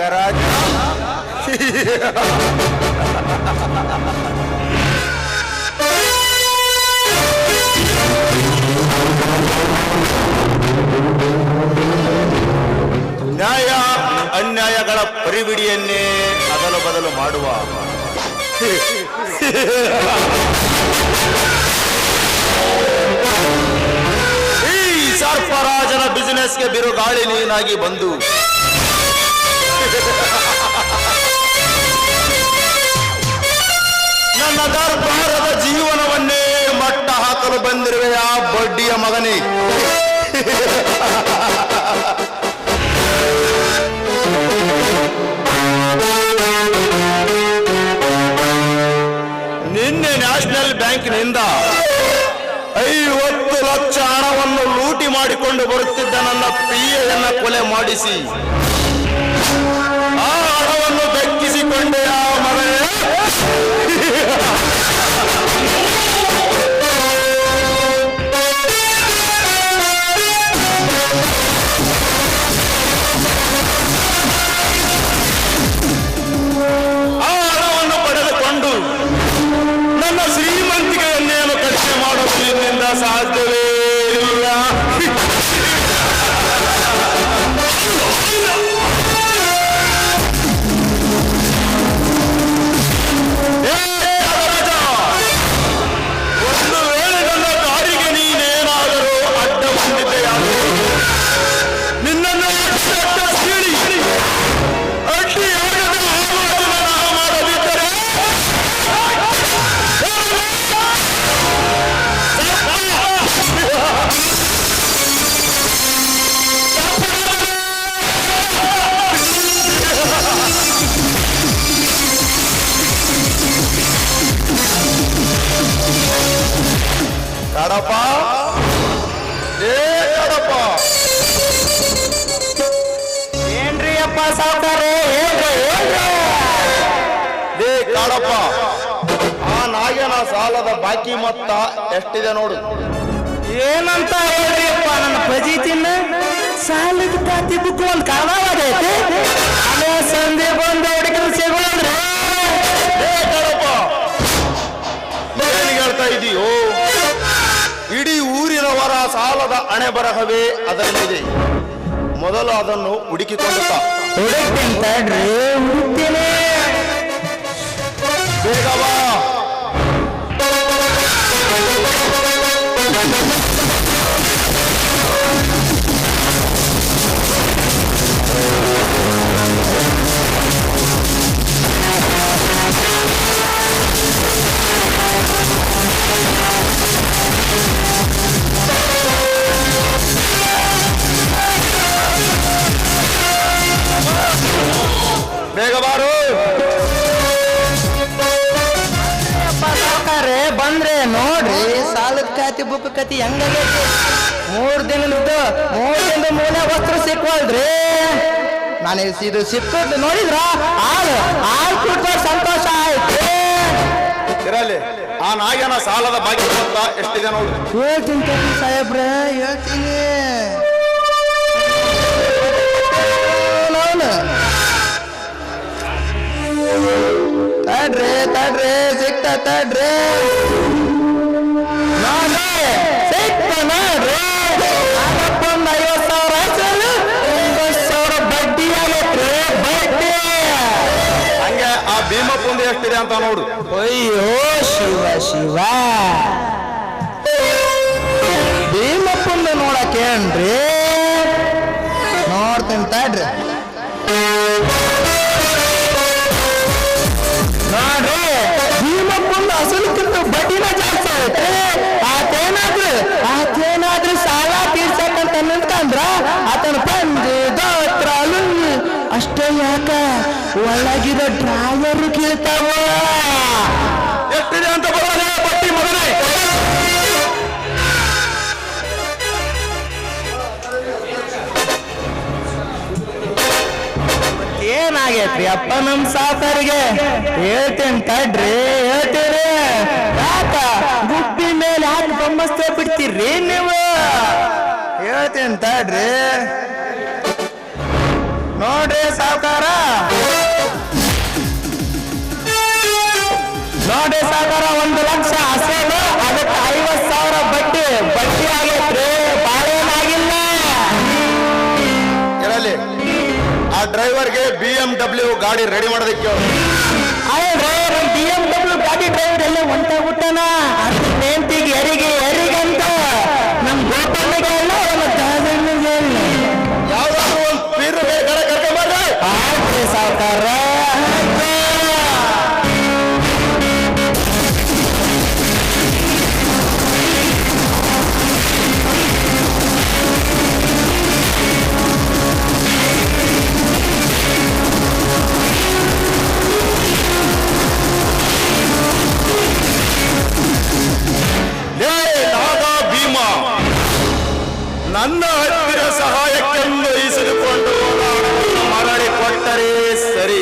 ನಾಗರಾಜ. ನ್ಯಾಯ ಅನ್ಯಾಯಗಳ ಪರಿಬಿಡಿಯನ್ನೇ ಅದಲು ಬದಲು ಮಾಡುವ ಈ ಸರ್ಪರಾಜನ ಬಿಸಿನೆಸ್ಗೆ ಬಿರುಗಾಳಿ ನೀನಾಗಿ ಬಂದು ನನ್ನ ದರ್ಬಾರದ ಜೀವನವನ್ನೇ ಮಟ್ಟ ಹಾಕಲು ಬಂದಿರುವೆ ಆ ಬಡ್ಡಿಯ ಮಗನೇ. ನಿನ್ನೆ ನ್ಯಾಷನಲ್ ಬ್ಯಾಂಕ್ನಿಂದ 50 ಲಕ್ಷ ಹಣವನ್ನು ಲೂಟಿ ಮಾಡಿಕೊಂಡು ಬರುತ್ತಿದ್ದ ನನ್ನ ಪಿಎಯನ್ನು ಕೊಲೆ ಮಾಡಿಸಿ ಆ ಹಣವನ್ನು ದಕ್ಕಿಸಿಕೊಂಡೆ ಆ ಮಗನೇ. ಆ ಹಣವನ್ನು ಪಡೆದುಕೊಂಡು ನನ್ನ ಶ್ರೀಮಂತಿಕೆಯನ್ನೇನು ಕಡಿಮೆ ಮಾಡಲು ನಿನ್ನಿಂದ ಸಾಧ್ಯವೇ ಇಲ್ಲ. ಒಂದು ವೇಳೆ ನನ್ನ ದಾರಿಗೆ ನೀನೇನಾದರೂ ಅಡ್ಡ ಬಂದಿದ್ದೆಯಾದರೂ ನಿನ್ನನ್ನು ಅಡ್ಡಿಯಾಗದ ಆಲೋಚನೆ ಮಾಡದಿದ್ದರೆ ಕಡಪ ಕಡಪ ಏನ್ರಿ ಅಪ್ಪ ಸಾವುಕಾರೆ? ಕಾಡಪ್ಪ, ಆ ನಾಗನ ಸಾಲದ ಬಾಕಿ ಮೊತ್ತ ಎಷ್ಟಿದೆ ನೋಡು. ಏನಂತ ಹೇಳ್ರಿ ಅಪ್ಪ, ನನ್ನ ಪಜೀತಿನ ಸಾಲದ ಖಾತಿ ಬುಕ್ ಒಂದು ಕಾಣವಾಗೈತೆ. ಅದೇ ಸಂಜೆ ಬಂದು ಹುಡುಗರು ಸಿಗೋದ್ರೆ ಕಾಡಪ್ಪ, ಏನ್ ಹೇಳ್ತಾ ಇದೀಯೋ? ಇಡೀ ಊರಿನವರ ಸಾಲದ ಹಣೆ ಬರಹವೇ ಅದರಲ್ಲಿದೆ. ಮೊದಲು ಅದನ್ನು ಹುಡುಕಿಕೊಂಡು ಹುಡುಕ್ತೀನಿ. ಬೇಗ ಬಾ. ಬೇಗ ಬಾರು. ಬಂದ್ರೆ ನೋಡ್ರಿ ಸಾಲದ ಖಾತಿ ಬುಕ್ ಕತಿ ಹೆಂಗಾಗೈತಿ. 3 ದಿನದ ಮೂಲ ವಸ್ತ್ರ ಸಿಕ್ವಲ್ರಿ. ನಾನು ಇದು ಸಿಕ್ಕಿದ್ದು ನೋಡಿದ್ರ ಆಳ್ ಕೂತ್ಕೊಂಡು ಸಂತೋಷ ಆಯ್ತು. ಇರಲಿ, ಆ ನಾಗನ ಸಾಲದ ಬಾಕಿ ಮೊತ್ತ ಎಷ್ಟಿದೆ ನೋಡು. ಹೇಳ್ತೀನಿ ಸಾಹೇಬ್ರೆ, ಹೇಳ್ತೀನಿ. ತಡ್ರಿ ಸಿಕ್ತ ತಡ್ರಿ ಸಿಕ್ತ ನೋಡ್ರಿ. ಅದಕ್ಕೊಂದು 50,000 50,000 ಬಡ್ಡಿ ಆಗೈತ್ರಿ, ಬಡ್ಡಿ. ಹಂಗೆ ಆ ಭೀಮಪ್ಪಂದು ಎಷ್ಟಿದೆ ಅಂತ ನೋಡು. ಅಯ್ಯೋ ಶಿವ ಭೀಮಪ್ಪಂದು ನೋಡಕೇನ್ರಿ? ನೋಡ್ತೀನಿ ತಡ್ರಿ. ನೋಡ್ರಿ ಭೀಮಪ್ಪಂದು ಅಸಲಕ್ಕಿಂತ ಬಡ್ಡಿನ ಜಾಸ್ತಿ ಆಗುತ್ತೆ. ಆತೇನಾದ್ರೂ ಸಾಲ ತೀರ್ಸಕ್ಕಂತ ನಿಂತ್ಕಂದ್ರ ಆತನ ಪಂಜಿ ದೋತ್ರ ಲುಂಗಿ ಅಷ್ಟೇ ಯಾಕ ಒಳಗಿರೋ ಡ್ರಾಯರ್ ಕೀಳ್ತಾವ. ಎಷ್ಟಿದೆ ಅಂತ ಬರೋದೇ ಬಟ್ಟಿ ಮಗನೇ. ಏನಾಗೈತ್ರಿ ಅಪ್ಪ ನಮ್ ಸಾಕರಿಗೆ? ಹೇಳ್ತೇನೆ ತಡ್ರಿ, ಹೇಳ್ತೀರಿ. ಯಾಕ ಗುಬ್ಬಿ ಮೇಲೆ ಹಾಕಿ ಬೊಮ್ಮಸ್ತೇ ಬಿಡ್ತೀರಿ ನೀವು? ಹೇಳ್ತೇನೆ ತಡ್ರಿ. ನೋಡಿ ನೋಡ್ರಿ ಸಾವುಕಾರ, ನೋಡಿ ಸಾವುಕಾರ, 1,00,000 ಅಸಲು, ಅದಕ್ಕೆ 50,000 ಬಡ್ಡಿ ಆಗೈತ್ರಿ. ಬಾಳೇನಾಗಿಲ್ಲ. ಇರಲಿ, ಆ ಡ್ರೈವರ್ಗೆ BMW ಗಾಡಿ ರೆಡಿ ಮಾಡೋದಕ್ಕೆ BMW ಗಾಡಿ ಡ್ರೈವರ್ ಎಲ್ಲ ಹೊಂಟೋಗ್ಬಿಟ್ಟನ. ಅದು ನೇಂತಿಗೆ ಎರಿಗೆ ಅಂತ ನಮ್ ಗೋಪಾಲಿಗೆ ಎಲ್ಲ ಅವನ ದಾದಣ್ಣಿಗೆ ಎಲ್ಲ ಯಾವ್ದಾದ್ರು ಒಂದು ಪೀರ್ ಕರ್ಕೊಂಡ್ಬರ್ರಿ. ಆಯ್ತ್ರಿ ಸಾವುಕಾರ. ನನ್ನ ಹತ್ತಿರ ಸಹಾಯಕ್ಕೆಂದು ಈಸಿದುಕೊಂಡು ಮರಳಿ ಕೊಟ್ಟರೆ ಸರಿ.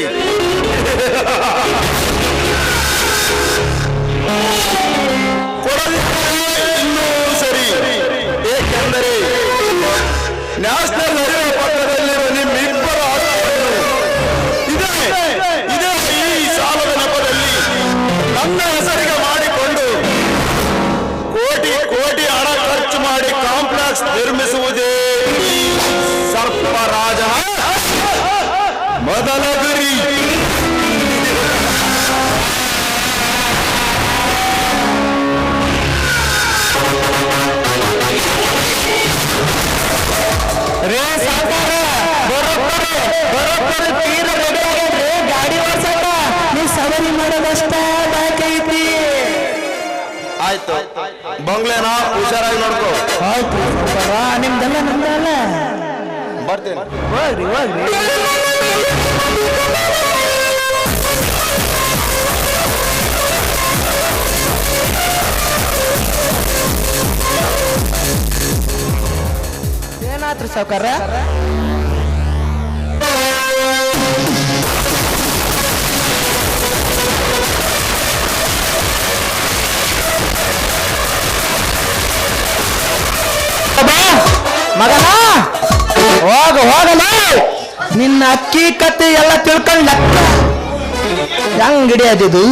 ಕೊಡದಿದ್ದರೆ ಇನ್ನೂ ಸರಿ. ಏಕೆಂದರೆ ನ್ಯಾಷನಲ್ ಹೈವೇ ಪಕ್ಕದಲ್ಲಿರುವ ನಿಮ್ಮಿಬ್ಬರ ಆಸ್ತಿಯನ್ನು ಇದೇ ಈ ಸಾಲದ ನೆಪದಲ್ಲಿ ನನ್ನ ಹೆಸರಿಗೆ ಮಾಡಿಕೊಂಡು ಕೋಟಿ ಹಣ ಖರ್ಚು ಮಾಡಿ ಕಾಂಪ್ಲೆಕ್ಸ್ ನಿರ್ಮಿಸುವುದೇ ಈ ಸರ್ಪರಾಜ ಮೊದಲ ಗುರಿ. ರೇ ಸಾವುಕಾರ, ಬರೋಬ್ಬರಿ ತೀರ ರೆಡಿ ಆಗೈತ್ರಿ. ಗಾಡಿ ಓಡ್ಸಕ್ಕ ನೀವು ಸವಾರಿ ಮಾಡೋದಷ್ಟ ಬಾಕೈತಿ. ಆಯ್ತು, ಬಂಗ್ಲೆನ ಹುಷಾರಾಗಿ ನೋಡ್ಕೋ. ಆಯ್ತು ಸಾವುಕಾರ, ನಿಮ್ದಲ್ಲ ನಮ್ದಲ್ಲ. ಬರ್ತೇನೆ. ಹೋಗ್ರಿ. ಏನಾತ್ರಿ ಸಾವುಕಾರ? ಮಗನ ಹೋಗಲ್ಲ, ನಿನ್ನ ಅಕ್ಕಿ ಕತ್ತಿ ಎಲ್ಲ ತಿಳ್ಕೊಂಡ್ ಲೆಕ್ಕ ಹೆಂಗ್ ಹಿಡಿಯೋದಿದು?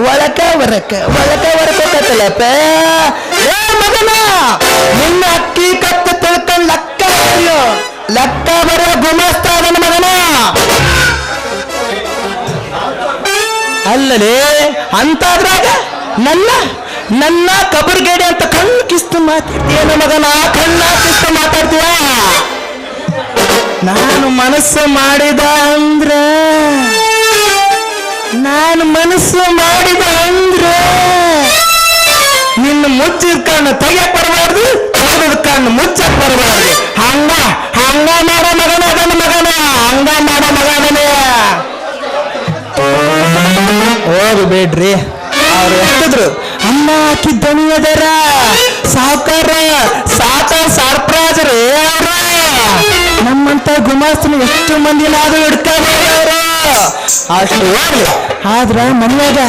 ಒಳಕ ಹೊರಕತ್ತಲ್ಲಪ್ಪ. ಏ ಮಗನ, ನಿನ್ನ ಅಕ್ಕಿ ಕತ್ತಿ ತಿಳ್ಕೊಂಡ್ ಲೆಕ್ಕ ಬರೋ ಗುಮಸ್ತ ನನ್ನ ಮಗನ. ಅಲ್ಲಲೇ ಅಂತಾದ್ರಾಗ ನನ್ನ ಕಬರ್ಗೇಡಿ ಅಂತ ಕಣ್ಣು ಕಿಸ್ತು ಮಾತಾಡ್ತೀಯನ ಮಗನ, ಕಣ್ಣ ಕಿಸ್ತು ಮಾತಾಡ್ತೀಯ. ನಾನು ಮನಸ್ಸು ಮಾಡಿದ ಅಂದ್ರ ನಿನ್ನ ಮುಚ್ಚಿದ ಕಣ್ಣು ತೆಗಿಯಕ್ ಬರಬಾರ್ದು, ತೆಗೆದ ಕಣ್ಣು ಮುಚ್ಚಕ್ ಬರಬಾರ್ದು. ಹಂಗ ಮಾಡೋ ಮಗನ ಅದನ್ನ ಮಗನ, ಹಂಗ ಮಾಡೋ ಮಗನೇ. ಹೋಗ್ಬೇಡ್ರಿ, ಅವ್ರು ಎಷ್ಟಿದ್ರು ಅನ್ನ ಹಾಕಿ ದಣಿಯದರ ಸಾವುಕಾರ ಸರ್ಪ್ರೈಜ್ ರೀ ಅವ್ರ. ನಮ್ಮಂತ ಗುಮಾಸ್ತನ ಎಷ್ಟು ಮಂದಿನಾದ್ರೂ ಹಿಡ್ಕೋಬಹುದು ಅಷ್ಟು ಹೋಗ್ಲಿ. ಆದ್ರ ಮನೆಯಾಗ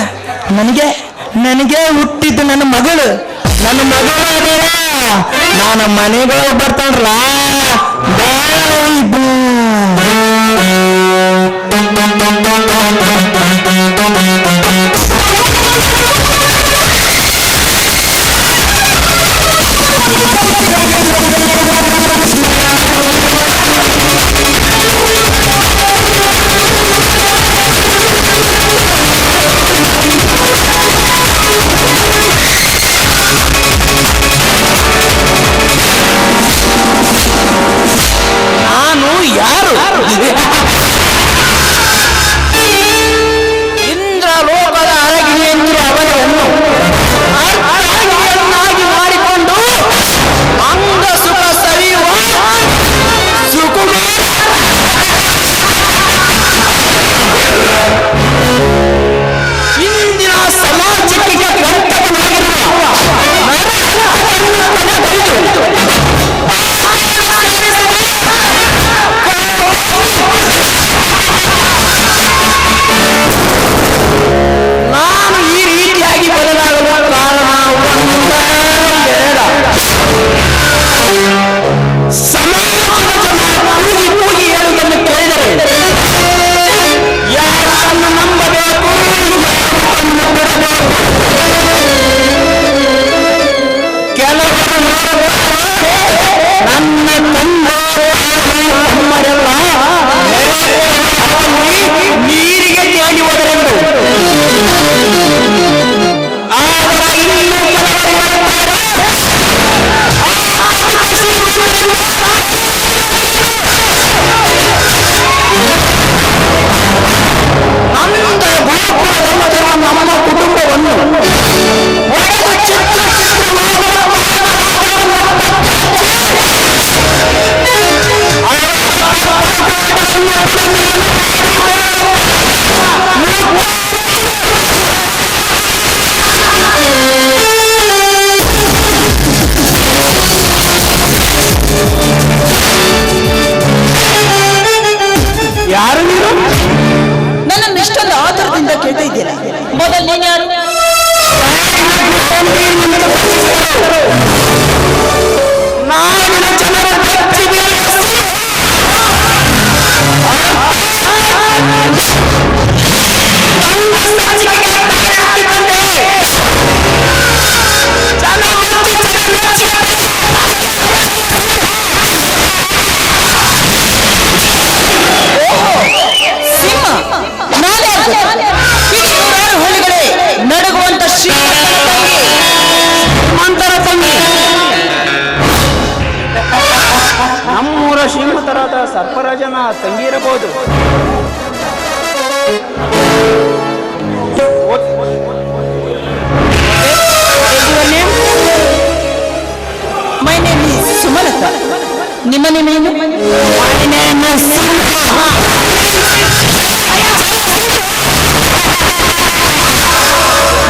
ನನಗೆ ಹುಟ್ಟಿದ್ದು ನನ್ನ ಮಗಳು ನಾನು ಮನೆಗಳಿಗೆ ಬರ್ತಾನ್ರಲ್ಲ ನನ್ನ ತಮ್ಮರೆಲ್ಲ ನೀರಿಗೆ ತೇಲಿ ಹೋದರೆಂದು ನಮ್ಮ ಕುಟುಂಬವನ್ನು ಯಾರು ನೀನು? ನನ್ನನ್ನು ಇಷ್ಟೊಂದು ಆತುರದಿಂದ ಕೇಳ್ತಾ ಇದ್ದೀರಾ? ಮೊದಲು ನೀನು ಯಾರು? ನಾಡಿನ ಜನರ ಸಿಂಹ ನಾನೇ ಅದು. ಇಡೀ ನೂರಾರು ಹಳ್ಳಿಗಳೇ ನಡುಗುವಂತ ಶ್ರೀಮಂತರ ತಂಗಿ ನಮ್ಮೂರ ಶ್ರೀಮಂತರಾದ ಸರ್ಪರಾಜನ ತಂಗಿ ಇರಬಹುದು. My name is Sumalatha. ನಿಮ್ಮ ನೇಮೇನು?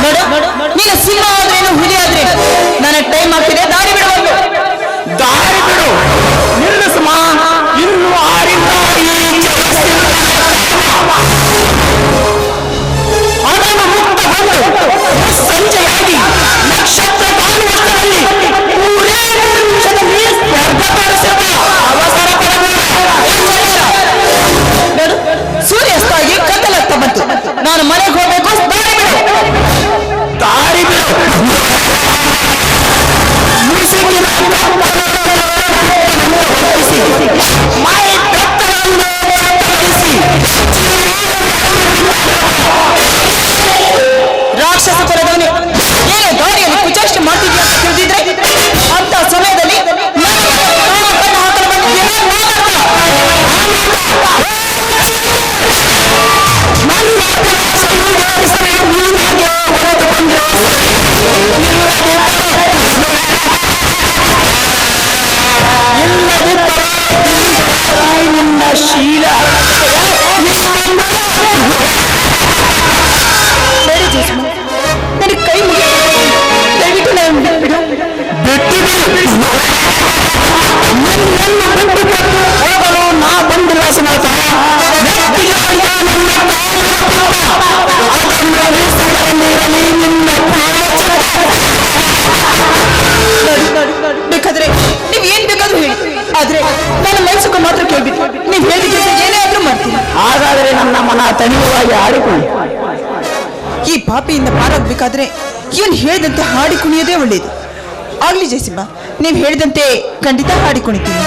ನೋಡು, ನೀನು ಸಿಂಹ ಆದ್ರೇನು ಹುಲಿ ಆದ್ರೆ ನನ್ನ ಟೈಮ್ ಆಗ್ತಿದೆ, ದಾರಿ ಬಿಡುವಲ್ಲಿ. ದಾರಿ ಬಿಡು, ನಿಲ್ಲಿಸಮ. ಇನ್ನು ಆರಿಂದ ಅದನ್ನು ಮುಕ್ತಗೊಂಡು ಸಂಜೆಯಾಗಿ ನಕ್ಷತ್ರ ಕಾಣುವಷ್ಟರಲ್ಲಿ ಮೂರೇ ನಿಮಿಷದಲ್ಲಿ ಸ್ಪರ್ಧೆ ತೋರಿಸುವ ಅವಸರ ನೋಡು, ಸೂರ್ಯಾಸ್ತ ಆಗಿ ಕತ್ತಲಾಗ್ತಾ ಬಂತು. ನಾನು ಮನೆಗೆ ಹೋಗ್ಬೇಕು, ದಾರಿ ಬಿಡು. ದಾರಿ ಬಿಡು. ರಾಕ್ಷಸ ಕುಲದವನೇ, ಏನು ದಾರಿಯಲ್ಲಿ ಕುಚೇಷ್ಟೆ ಮಾಡ್ತಿದ್ಯಾ ಅಂತ ತಿಳಿದಿದ್ರೆ ಅಂತ ಸಮಯದಲ್ಲಿ ಕಣ್ಣು ಹಾಕಲು ಬಂದಿದ್ದೀರಾ? ನಿನ್ನ ಶೀಲ ಬೇಡಿ ಜೇಸ್ಮ, ನನಗೆ ಕೈ ಮುಗಿ, ದಯವಿಟ್ಟು ನಾನು ಬಿಟ್ಟು ಹೋಗಲು ನಾ ಬಂದಿಲ್ಲ ಸಮಾತ. ಬೇಕಾದ್ರೆ ನೀವ್ ಏನ್ ಬೇಕಾದ್ರೂ ಹೇಳಿ, ಆದ್ರೆ ನನ್ನ ಮನಸ್ಸಕ್ಕೆ ಮಾತ್ರ ಕೇಳ್ಬಿಟ್ಟು ನೀವ್ ಹೇಳಿದ ಏನೇ ಆದ್ರೂ ಮಾಡ್ತೀನಿ. ಹಾಗಾದರೆ ನನ್ನ ಮನ ತಣಿಯುವಾಗಿ ಆಡಿಕೊಳ್ಳಿ. ಈ ಪಾಪಿಯಿಂದ ಪಾರಾಗಬೇಕಾದ್ರೆ ಇವನ್ ಹೇಳಿದಂತೆ ಹಾಡಿ ಕುಣಿಯೋದೇ ಒಳ್ಳೇದು. ಆಗ್ಲಿ ಜಯಸಿಂಹ, ನೀವ್ ಹೇಳಿದಂತೆ ಖಂಡಿತ ಹಾಡಿ ಕುಣಿತೀನಿ.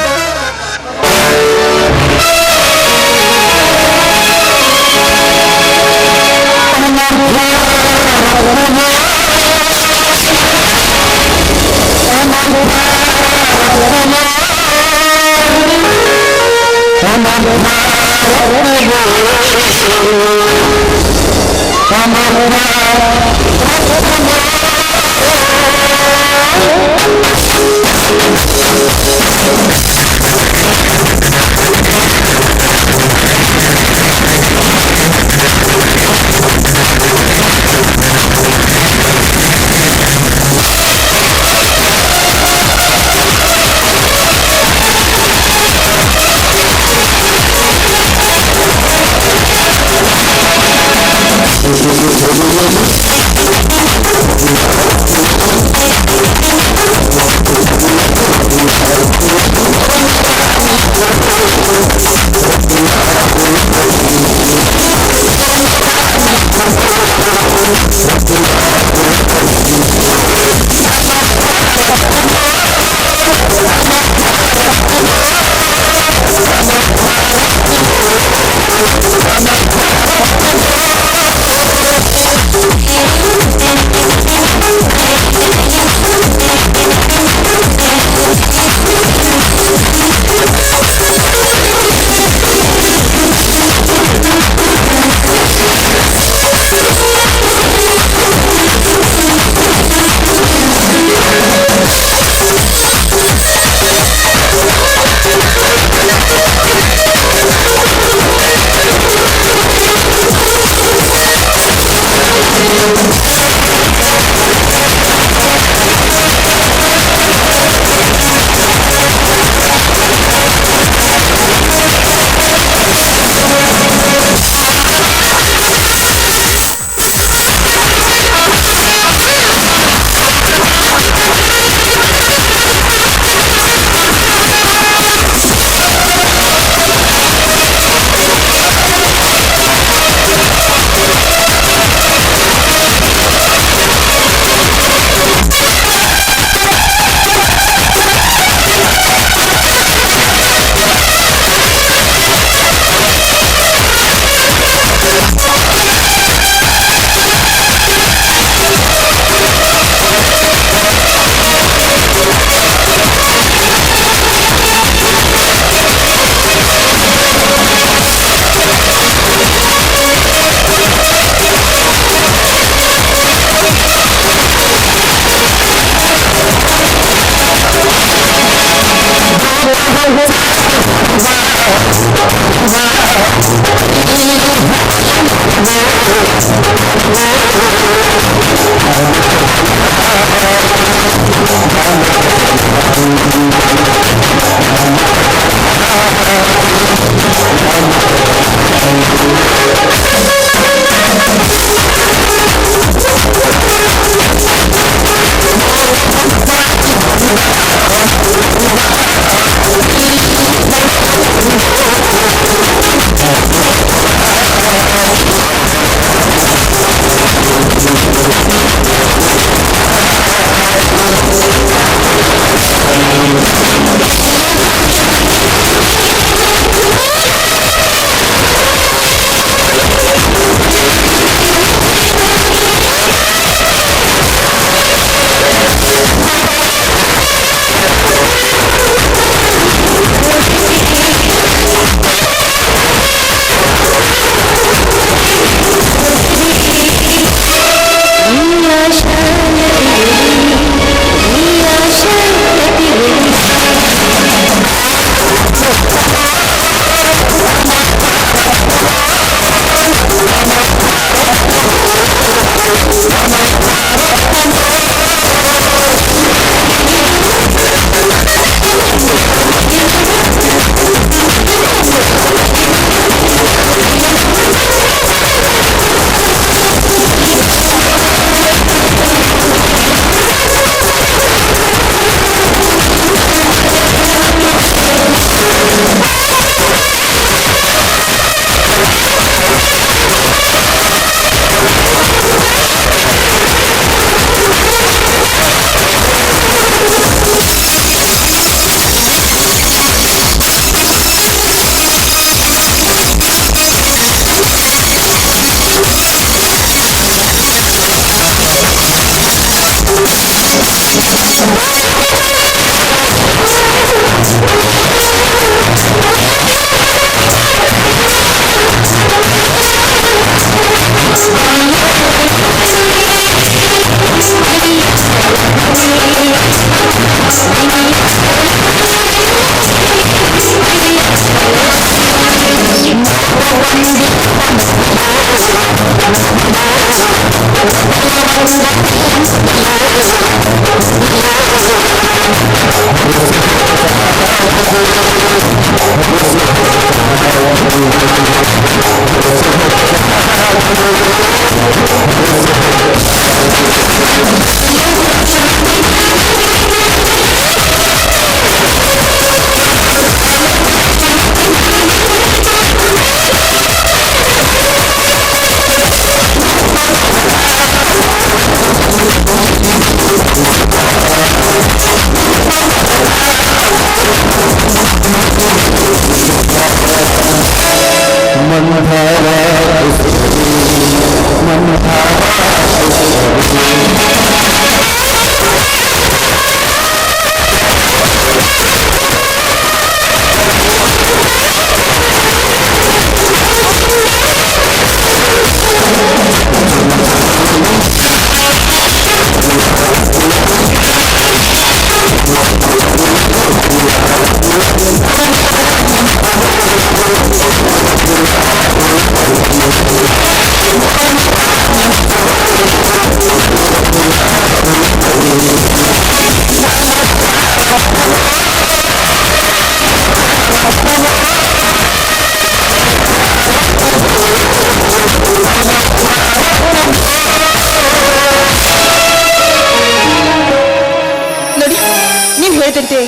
ಹೇಳ್ತಿರ್ತೆ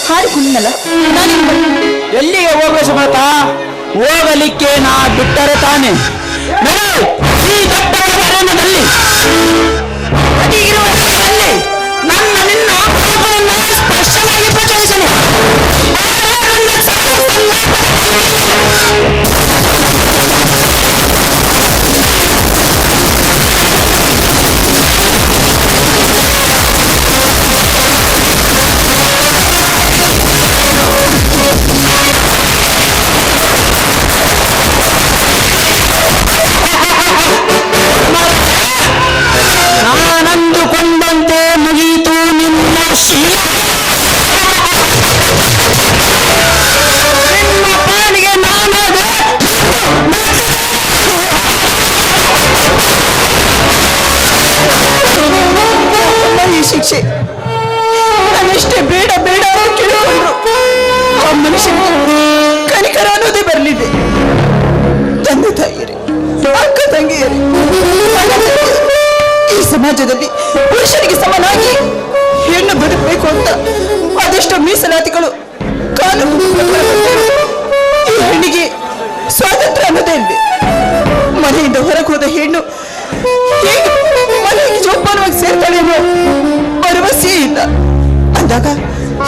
ಹಾಡಿ ಕುಣಿನಲ್ಲ ಎಲ್ಲಿಗೆ ಹೋಗುವ ಸಮತ ಹೋಗಲಿಕ್ಕೆ ನಾ ಬಿಟ್ಟರೆ ತಾನೆ ಈ ದೊಡ್ಡ ಅರಣ್ಯದಲ್ಲಿ ಅಡಿಗಿರುವ ಸ್ಥಳದಲ್ಲಿ ನನ್ನ ನಿನ್ನ ಪಾಪವನ್ನು ಸ್ಪಷ್ಟವಾಗಿ ಪ್ರಚೋದಿಸಲು ನಾನಂದುಕೊಂಡಂತೆ ಮುಗಿಯಿತು ನಿನ್ನ ಶೀಲ ಶಿಕ್ಷೆ. ನಾನೆಷ್ಟೇ ಬೇಡ ಬೇಡ ಅಂತ ಕೇಳಿಕೊಂಡ್ರು ಆ ಮನುಷ್ಯನಿಗೆ ಕನಿಕರ ಅನ್ನೋದೇ ಬರಲಿದೆ. ತಂದೆ ತಾಯಿಯರೇ, ಅಕ್ಕ ತಂಗಿಯರೇ, ಈ ಸಮಾಜದಲ್ಲಿ ಪುರುಷನಿಗೆ ಸಮನಾಗಿ ಹೆಣ್ಣು ಬದುಕಬೇಕು ಅಂತ ಅದೆಷ್ಟೋ ಮೀಸಲಾತಿಗಳು ಕಾನೂನು ಪ್ರಕಾರ ಬಂದಿವೆ. ಈ ಹೆಣ್ಣಿಗೆ ಸ್ವಾತಂತ್ರ್ಯ ಅನ್ನೋದೇ ಇಲ್ವೇ? ಮನೆಯಿಂದ ಹೊರಗೆ ಹೋದ ಹೆಣ್ಣು ಹೇಗೆ ಮನೆಗೆ ಜೋಪಾನವಾಗಿ ಸೇರ್ತಾಳೆ ಅನ್ನೋ ಭರವಸೆ ಇಲ್ಲ. ಅಂದಾಗ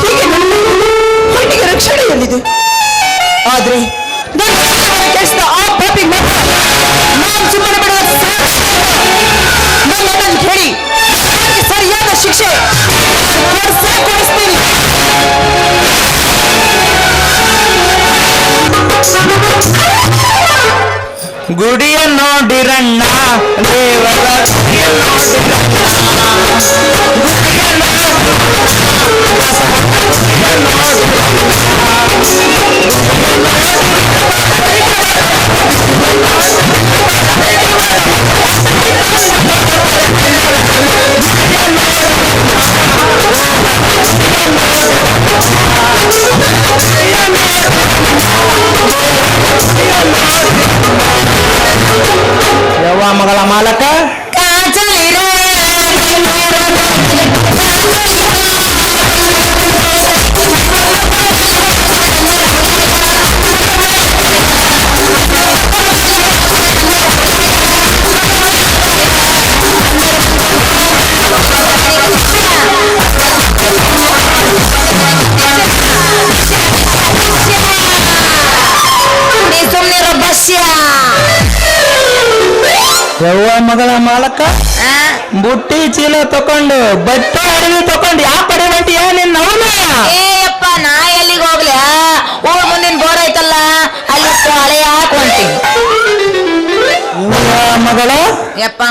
ಹೀಗೆ ಹೆಣ್ಣಿಗೆ ರಕ್ಷಣೆ ಎಲ್ಲಿದೆ? ಆದ್ರೆ ಕೆಲಸದ ಆ ಪಾಪಿ ಮಾತ್ರ ನಾನು ಸುಮ್ಮನೆ ಬಿಡುವ ನನ್ನನ್ನು ಹೇಳಿ ಸರಿಯಾದ ಶಿಕ್ಷೆ ಕೊಡಿಸ್ತೀನಿ. ಗುಡಿಯ ನೋಡಿರಣ್ಣ ದೇವರ ಗುಡಿಯ ಯವ್ವ ಮಗಳ ಮಾಲಕ ಯವ್ವ ಮಗಳ ಮಾಲಕ ಬುಟ್ಟಿ ಚೀಲ ತಕೊಂಡು ಬಟ್ಟೆ ಅಡವಿ ತಕೊಂಡು ಯಾವ ಕಡೆ ಹೊಂಟಿಯ ನಿನ್ನ ಏಯಪ್ಪ ನಾ ಎಲ್ಲಿಗೆ ಹೋಗ್ಲಿ ಊರ್ ಮುಂದಿನ ಬೋರ್ ಐತಲ್ಲ ಅಲ್ಲಿ ಹಳೆ ಹಾಕೊಂತೀನಿ ಮಗಳ ಯಪ್ಪ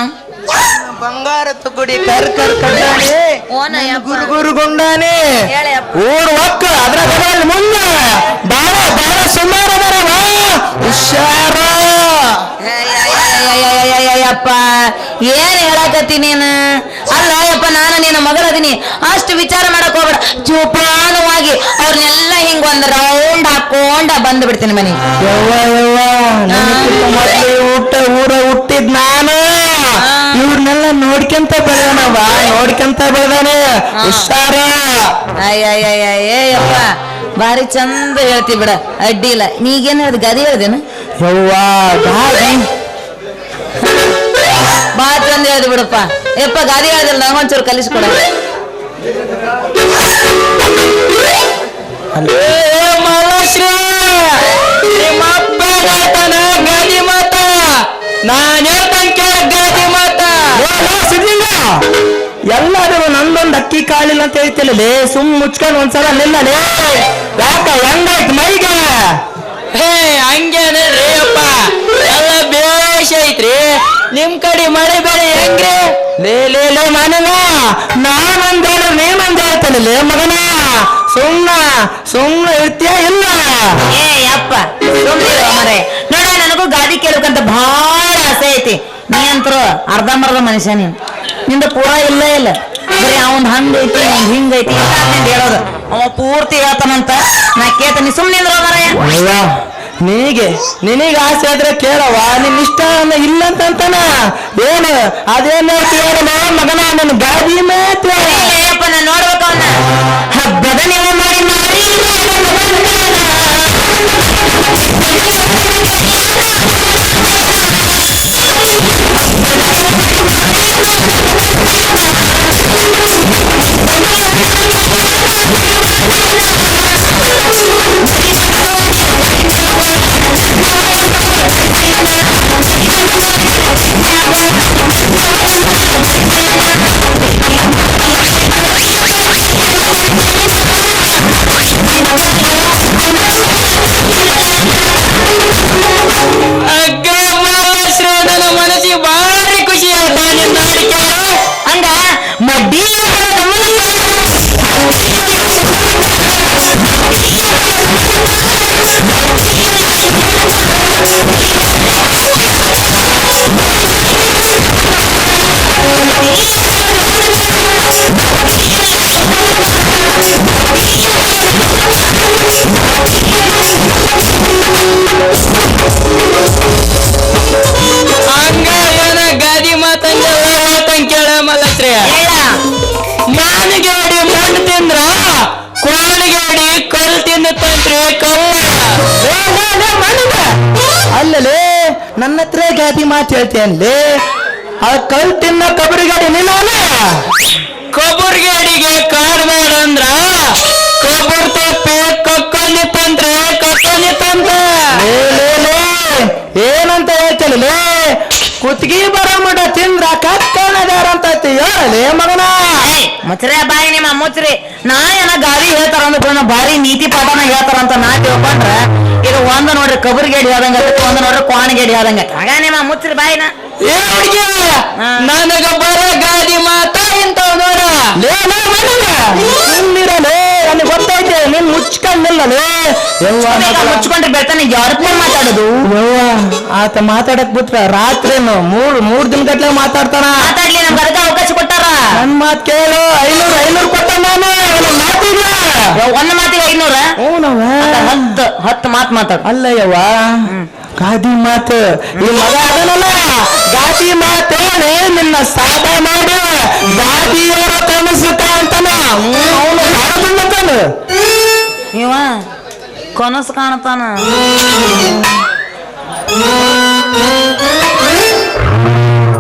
ಬಂಗಾರ ತುಗುಡಿ ಕರ್ ಕರ್ ಕಡ್ಡಾನೆ ಗುರು ಗುರು ಗುಂಡಾನೆ ಹೇಳಪ್ಪ ಊರ್ ಒಕ್ಕ ಅದ್ರ ಮುಂದೆ ಬಾಳ ಬಾಳ ಸುಮಾರು ಅದರವ ಹುಷಾರ ಅಯ್ಯಪ್ಪ ಏನ್ ಹೇಳಕತ್ತಿ ನೀನು ಅಲ್ಲ ಯಪ್ಪ ನಾನು ನಿನ್ನ ಮಗಳದೀನಿ ಅಷ್ಟು ವಿಚಾರ ಮಾಡಕ್ ಹೋಗ್ಬೇಡ ಜೋಪಾನವಾಗಿ ಅವ್ರನ್ನೆಲ್ಲ ಹಿಂಗ್ ಒಂದ್ ರೌಂಡ್ ಹಾಕೊಂಡ ಬಂದ್ ಬಿಡ್ತೀನಿ ಮನೆಗೆ ಯವ್ವ ಯವ್ವ ಮೊದ್ಲು ಊರ ಹುಟ್ಟಿದ್ ನಾನು ಇವ್ರನ್ನೆಲ್ಲ ನೋಡ್ಕೊಂತ ಬೆಳೆದನವ ನೋಡ್ಕೊಂತ ಬೆಳೆದಾನೆ ಹುಷಾರ ಅಯ್ಯಯ್ಯಪ್ಪ ಬಾರಿ ಚಂದ ಹೇಳ್ತಿ ಬಿಡ ಅಡ್ಡಿ ಇಲ್ಲ ನೀಗೇನ್ ಹೇಳ್ದ ಗದಿ ಹೇಳ್ದೇನು ಯವ್ವ ಗಾಡಿ ಬಾ ಚಂದ ಹೇಳ್ದು ಬಿಡಪ್ಪ ಯಪ್ಪ ಗಾದಿ ಹೇಳ್ದಿಲ್ಲ ನಂಗೊಂಚೂರು ಕಲಿಸ್ಕೊಡ ಮಹಾಶ್ರೀ ನಿಮ್ಮ ಅಪ್ಪ ಮಾತನ ಗಾದಿ ಮಾತ ನಾನು ಹೇಳ್ತಂಗೆ ಕೇಳ ಗಾದಿ ಮಾತ ಎಲ್ಲಾದರೂ ನಂದೊಂದು ಅಕ್ಕಿ ಕಾಳಿಲ್ಲ ಅಂತ ಹೇಳ್ತಿಲ್ಲೇ ಸುಮ್ ಮುಚ್ಕೊಂಡು ಒಂದ್ಸಲ ನಿಲ್ಲಲೇ ಯಾಕ ಹೆಂಗಾಯ್ತು ಮೈಗೆ ಹೇ ಹಂಗೇನೆ ರೀ ಅಪ್ಪ ಎಲ್ಲ ಬೇಷ ಐತ್ರಿ ನಿಮ್ ಕಡೆ ಮಳೆ ಬೆಳೆ ಹೆಂಗ್ರಿ ಲೇ ಲೇ ಲೇ ಮನಗ ನಾನೊಂದ್ ಹೇಳ ನೀನೊಂದ್ ಹೇಳ್ತಾನೆ ಮಗನ ಸುಮ್ನ ಇರ್ತೀಯ ಇಲ್ಲ ಏ ಅಪ್ಪ ಸುಮ್ಮನೆ ಮರೆ ನೋಡ ನನಗೂ ಗಾದಿ ಕೇಳಬೇಕಂತ ಬಹಳ ಆಸೆ ಐತಿ ನೀ ಅಂತರು ಅರ್ಧಂಬರ್ಧ ಮನುಷ್ಯ ನಿಂದ ಪೂರಾ ಇಲ್ಲ ಇಲ್ಲ ಬರೀ ಅವನ್ ಹಂಗೈತಿ ಅವ್ನ್ ಹಿಂಗೈತಿ ಅಂತ ಹೇಳೋದು ಅವ ಪೂರ್ತಿ ಹೇಳ್ತಾನಂತ ನಾ ಕೇಳ್ತಾನೆ ಸುಮ್ಮನೆ ಮರಯ್ಯ ನಿನಗೆ ಆಸೆ ಆದ್ರೆ ಕೇಳವ ನಿನ್ ಇಷ್ಟ ಇಲ್ಲ ಅಂತಂತಾನ ಏನು ಅದೇನು ಕೇಳಲ್ಲ ಮಗನ ನನ್ನ ಗಾದಿ ಮಾತ್ರ ಅಪ್ಪ ನಾ ನೋಡ್ಬೇಕು ಅವನ್ನ ಹಬ್ಬದ ನೀವು ಮಾಡಿ ಮಾಡಿ ಅಲ್ಲಲೇ ನನ್ನ ಹತ್ರ ಗಾದಿ ಮಾತು ಹೇಳ್ತೇನ್ಲೇ ಆ ಕಲ್ ತಿನ್ನ ಕಬರಿಗಾಡಿ ನಿಲ್ಲ ಕಬರ್ಗೇಡಿಗೆ ಕಾಡ್ಬೇಡ ಅಂದ್ರ ಕಬರ್ ತಪ್ಪೆ ಕಕ್ಕಲಿ ತಂದ್ರೆ ಕಕ್ಕಲಿ ತಂದ್ರ ಏನಂತ ಹೇಳ್ತಲೇ ಕುತ್ತಿಗೆ ಬರೋ ಮಟ ತಿಂದ್ರ ಕಕ್ಕಣದಾರ ಅಂತ ಹೇಳಲೇ ಮಗನ ಮುಚ್ರೆ ಬಾಯಿ ನಿಮ್ಮ ಮುಚ್ರಿ ನಾ ಏನ ಗಾದಿ ಹೇಳ್ತಾರ ಅಂದ್ರ ಭಾರಿ ನೀತಿ ಪಾಠನ ಹೇಳ್ತಾರ ಅಂತ ನಾ ತಿಳ್ಕೊಂಡ್ರ ಈಗ ಒಂದ್ ನೋಡ್ರಿ ಕಬರ್ಗೇಡಿ ಹೇಳ್ದಂಗ ಒಂದ್ ನೋಡ್ರಿ ಕ್ವಾಣಗೇಡಿ ಹೇಳ್ದಂಗ ಆಗ ನಿಮ್ಮ ಮುಚ್ರಿ ಬಾಯಿನ ನನಗ ಬರ ಗಾದಿ ಮಾತ ಇಂತವ್ ನೋಡ ನಿನ್ನಿರಲೇ ನನಗೆ ಗೊತ್ತೈತೆ ನೀನ್ ಮುಚ್ಕೊಂಡಿಲ್ಲಲೇ ಮುಚ್ಕೊಂಡ್ರೆ ಬೆಳ್ತಾನೆ ಯಾರಪ್ಪ ಮಾತಾಡೋದು ಯವ್ವ ಆತ ಮಾತಾಡಕ್ ಬಿಟ್ರ ರಾತ್ರಿನು ಮೂರ್ ದಿನ ಗಟ್ಲೆ ಮಾತಾಡ್ತಾನ ಮಾತಾಡ್ಲಿ ನಮ್ಗೆ ಅದಕ್ಕೆ ಅವಕಾಶ ಕೊಟ್ಟಾರ ನನ್ ಮಾತ್ ಕೇಳು 500 ಕೊಟ್ಟ ನಾನು ಮಾತಿಲ್ಲ ಒಂದ್ ಮಾತಿಗೆ 500 ಹತ್ತು ಮಾತು ಮಾತಾಡ ಅಲ್ಲ ಯವ್ವ ಗಾದಿ ಮಾತು ಈ ಮಗ ಅದನಲ್ಲ ಗಾದಿ ಮಾತು ನಿನ್ನ ಸಾಧ ಮಾಡು ಗಾದಿಯವರ ಕನಸುತ್ತ ಅಂತಾನ ಅವನು ಹಾಡುತ್ತಾನ ಇವ ಕನಸು ಕಾಣತಾನ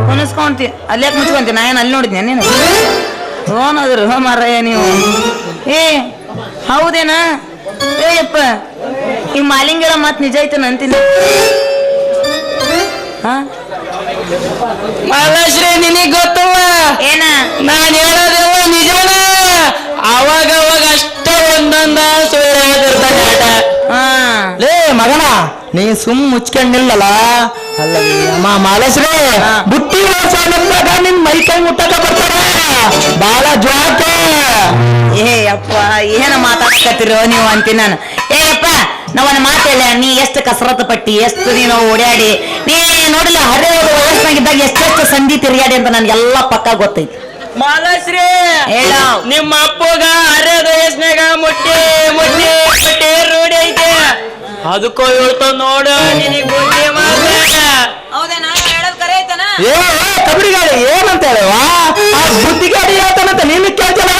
ಕನಸ್ಕೊಂತಿ ಅಲ್ಲೇ ಮುಚ್ಕೊಂತಿ ನಾ ಏನು ಅಲ್ಲಿ ನೋಡಿದ್ನಿ ನೀನು ಓನದ್ರಿ ಮಾರಯ್ಯ ನೀವು ಏ ಹೌದೇನಾ ಏಯಪ್ಪ ಈ ಮಾಲಿಂಗರ ಮಾತು ನಿಜ ಐತನ ಅಂತೀನಿ ಮಾಲಾಶ್ರೀ ನಿನಗ್ ಗೊತ್ತವ ಏನ ನಾನ್ ಹೇಳೋದೆಲ್ಲ ನಿಜನ ಅವಾಗ ಅಷ್ಟ ಒಂದೊಂದ ಸುಳ್ಳ ಲೇ ಮಗನ ನೀ ಸುಮ್ ಮುಚ್ಕೊಂಡಿಲ್ಲಲ್ಲ ಅಲ್ಲ ಅಮ್ಮ ಮಾಲಶ್ರೀ ಬುಟ್ಟಿ ವರ್ಷದಾಗ ನಿನ್ ಮೈ ಕೈ ಮುಟ್ಟಕ ಬರ್ತಾರ ಬಾಳ ಜ್ವಾಕ ಏ ಅಪ್ಪ ಏನ ಮಾತಾಡಕತ್ತಿರೋ ನೀವು ಅಂತೀನಿ ನಾನು ಏಯಪ್ಪ ನಾವನ್ನ ಮಾತೇಳ ನೀ ಎಷ್ಟು ಕಸರತ್ತು ಪಟ್ಟಿ ಎಷ್ಟು ನೀನು ಓಡಾಡಿ ನೀ ನೋಡಿಲ್ಲ ಹರಿಯೋದು ವಯಸ್ಸಿನಾಗಿದ್ದಾಗ ಎಷ್ಟೆಷ್ಟು ಸಂಧಿ ತಿರುಗಾಡಿ ಅಂತ ನನ್ಗೆಲ್ಲ ಪಕ್ಕ ಗೊತ್ತೈತಿ ಮಾಲಾಶ್ರೀ ಹೇಳ ನಿಮ್ಮ ಅಪ್ಪಗ ಅರೆದ ವಯಸ್ಸಿನಾಗ ಮುಟ್ಟಿ ಮುಟ್ಟಿ ಮುಟ್ಟಿ ರೂಢಿ ಐತೆ ಅದಕ್ಕೂ ಹೇಳ್ತ ನೋಡ ನಿನಗ್ ಬುದ್ಧಿ ಮಾತ ಹೌದೇನಾ ಹೇಳೋದು ಕರೆ ಐತನ ಏ ಕಬಡಿಗಾಡಿ ಏನಂತ ಹೇಳವಾ ಆ ಬುದ್ಧಿಗಾಡಿ ಹೇಳ್ತಾನಂತ ನೀನು ಕೇಳ್ತಾನ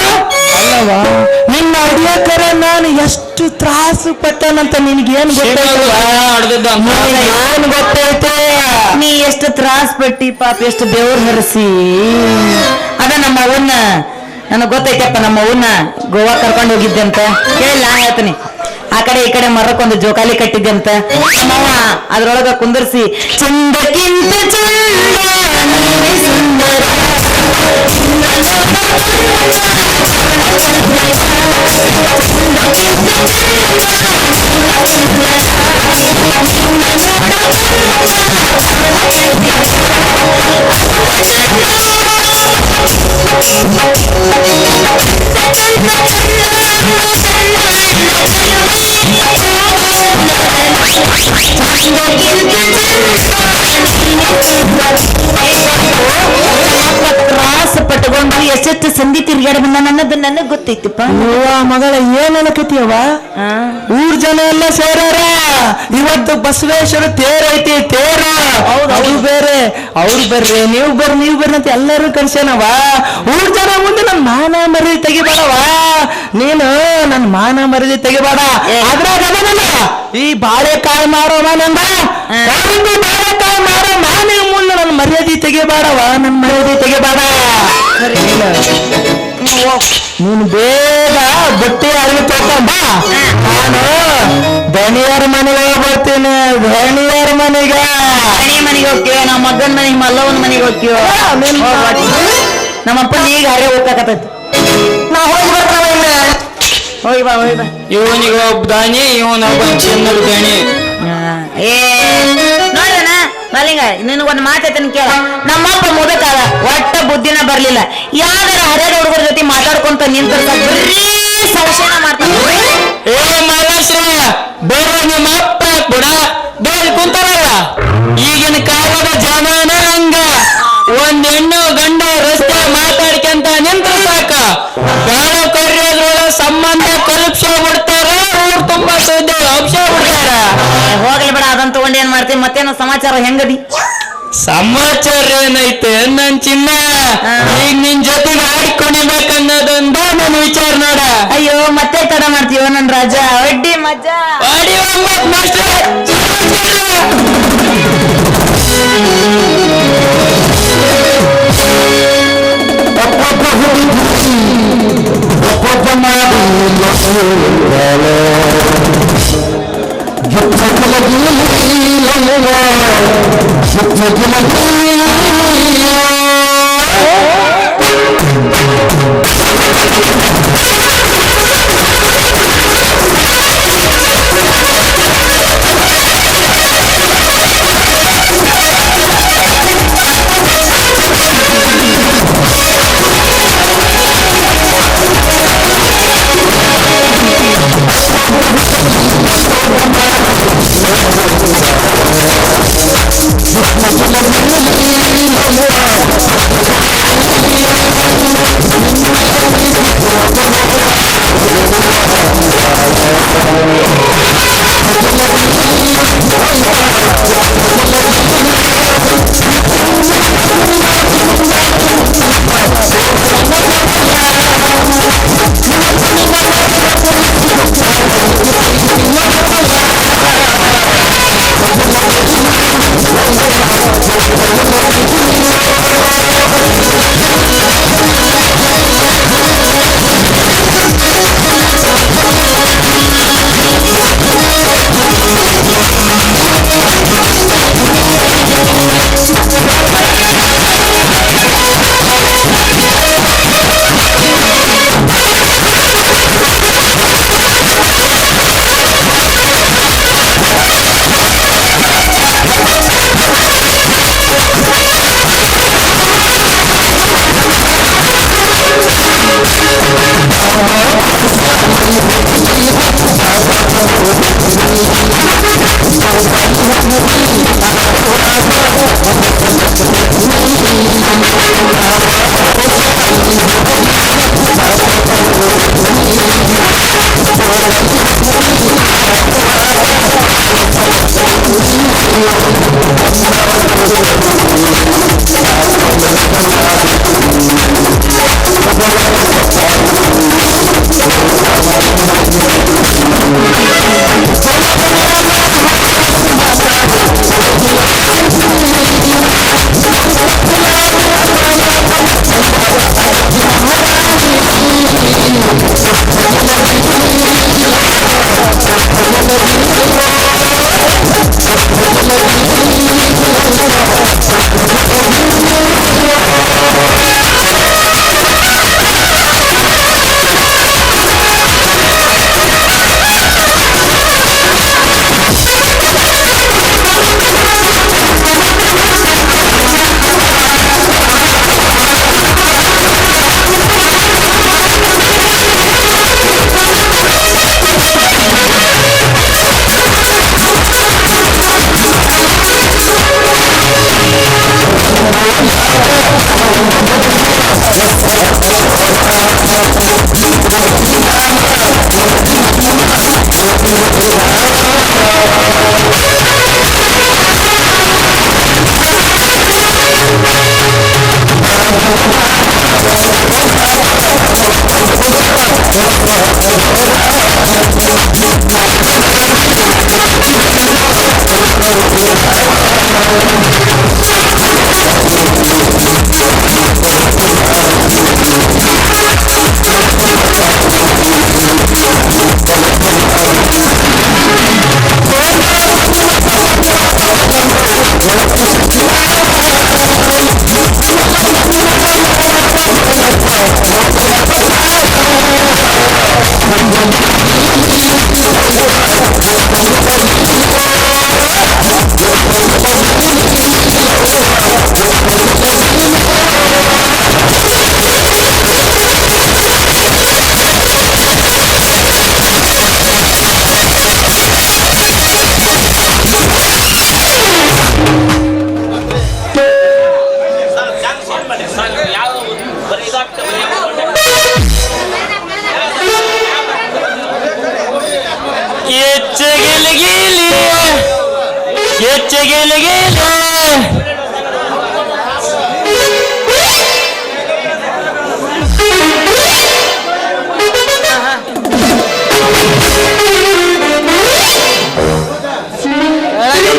ಅಲ್ಲವಾ ನಿನ್ನ ಅಡಿಯಕರ ನಾನು ಎಷ್ಟು ತ್ರಾಸು ಪಟ್ಟನಂತ ನಿನಗೇನು ಏನು ಗೊತ್ತೈತೆ ನೀ ಎಷ್ಟು ತ್ರಾಸ್ ಪಟ್ಟಿ ಪಾಪ ಎಷ್ಟು ಬೆವರು ಹರಿಸಿ ಅದ ನಮ್ಮ ಅವನ್ನ ನನಗ್ ಗೊತ್ತೈತಪ್ಪ ನಮ್ಮ ಅವನ್ನ ಗೋವಾ ಕರ್ಕೊಂಡು ಹೋಗಿದ್ದೆ ಅಂತ ಕೇಳಿ ನಾ ಹೇಳ್ತೀನಿ ಆ ಕಡೆ ಈ ಕಡೆ ಮರಕ್ಕೊಂದು ಜೋಕಾಲಿ ಕಟ್ಟಿದ್ದೆ ಅಂತ ನಮ್ಮವ್ವ ಅದ್ರೊಳಗ ಕುಂದರ್ಸಿ ಚಂದಕ್ಕಿಂತ ಚಂದ ಸುಂದರ ತ್ರಾಸ ಪಟ್ಟುಕೊಂಡು ಎಷ್ಟೆಷ್ಟು ಸಂಧಿ ತಿರುಗಾಡಿ ಬಂದ ನನ್ನದು ನನಗ್ ಗೊತ್ತೈತಿಪ್ಪ ಮಗಳ ಏನ್ ಅನ್ಕತಿಯವ ಊರ್ ಜನ ಎಲ್ಲ ಸೇರಾರ ಇವತ್ತು ಬಸವೇಶ್ವರ ತೇರ್ ಐತಿ ತೇರ ಅವ್ರು ಬೇರೆ ಅವ್ರು ಬರ್ರಿ ನೀವು ಬರ್ರಿ ಅಂತ ಎಲ್ಲರೂ ಕರ್ಸೇನವ ಊರ್ ಜನ ಮುಂದೆ ನನ್ ಮಾನ ಮರ್ಯಾದೆ ತೆಗಿಬೇಡವ ನೀನು ನನ್ ಮಾನ ಮರ್ಯಾದೆ ತೆಗಿಬೇಡ ಅದ್ರಾಗ ಈ ಬಾಳೆಕಾಯಿ ಮಾರೋ ನಂದ ಬಾಳೆಕಾಯಿ ಮಾರೋ ಮಾನೇ ಮುಂದೆ ನನ್ ಮರ್ಯಾದೆ ತೆಗಿಬೇಡವ ನನ್ ಮರ್ಯಾದೆ ತೆಗಿಬೇಡ ನೀನು ಬೇಗ ಬಟ್ಟೆ ಅರಿವು ತಗೊಂಬ ನಾನು ದಣಿಯರ ಮನೆಗೆ ಬರ್ತೀನಿ ದಣಿಯರ ಮನೆಗೆ ಹೋಗ್ತೀವ ನಮ್ಮ ಮಗನ ಮನೆಗೆ ಮಲ್ಲವನ ಮನೆಗೆ ಹೋಗ್ತೀವ ನಮ್ಮಪ್ಪ ಈಗ ಹರೇ ಹೋಗ್ತೈತಿ ನಾ ಹೋಗಿ ಬರ್ತಾವ ಹೋಗಿ ಬಾ ಇವನಿಗೆ ಒಬ್ಬ ದಾನಿ ಇವನೊಬ್ಬ ಚಿನ್ನದ ದಾನಿ ಏ ನೋಡ್ರಣ ಮಲ್ಲಿಂಗ ನಿನಗೊಂದು ಮಾತೈತನ ಕೇಳ ನಮ್ಮಪ್ಪ ಮುದಕಾದ ಒಟ್ಟ ಬುದ್ಧಿನ ಬರ್ಲಿಲ್ಲ ಯಾವ್ದಾರ ಹರಿಯದ ಹುಡುಗರ ಜೊತೆ ಮಾತಾಡ್ಕೊಂತ ನಿಂತ ಬರೀ ಸಂಶಯನ ಮಾಡ್ತಾನೆ ಏ ಮಾಲಾಶ್ರೀ ಬೇರೆ ನಿಮ್ಮ ಅಪ್ಪ ಕೂಡ ಬೇರೆ ಕುಂತಾರಲ್ಲ ಈಗಿನ ಕಾಲದ ಜಮಾನ ಹಂಗ ಒಂದ್ ಹೆಣ್ಣು ಗಂಡ ರಸ್ತೆ ಮಾತಾಡ್ಕೊಂತ ನಿಂತ ಸಾಕ ಬೇಡ ಕರೆಯೋದ್ರೊಳ ಸಂಬಂಧ ಕಲ್ಪಿಸ್ಬಿಡ್ತಾರ ಊರ್ ತುಂಬಾ ಸುದ್ದಿ ಅಬ್ಸ ಬಿಡ್ತಾರ ಹೋಗ್ಲಿ ಬೇಡ ಅದನ್ನ ತಗೊಂಡು ಏನ್ ಮಾಡ್ತೀವಿ ಮತ್ತೇನು ಸಮಾಚಾರ ಹೆಂಗದಿ ಸಮಾಚಾರ ಏನೈತೆ ನನ್ ಚಿನ್ನ ಈಗ ನಿನ್ ಜೊತೆಗೆ ಆಡ್ಕೊಂಡಿಬೇಕನ್ನೋದೊಂದ ನನ್ ವಿಚಾರ ನೋಡ. ಅಯ್ಯೋ ಮತ್ತೆ ತಡ ಮಾಡ್ತೀವ ನನ್ ರಾಜ ಒಡ್ಡಿ ಮಜಾ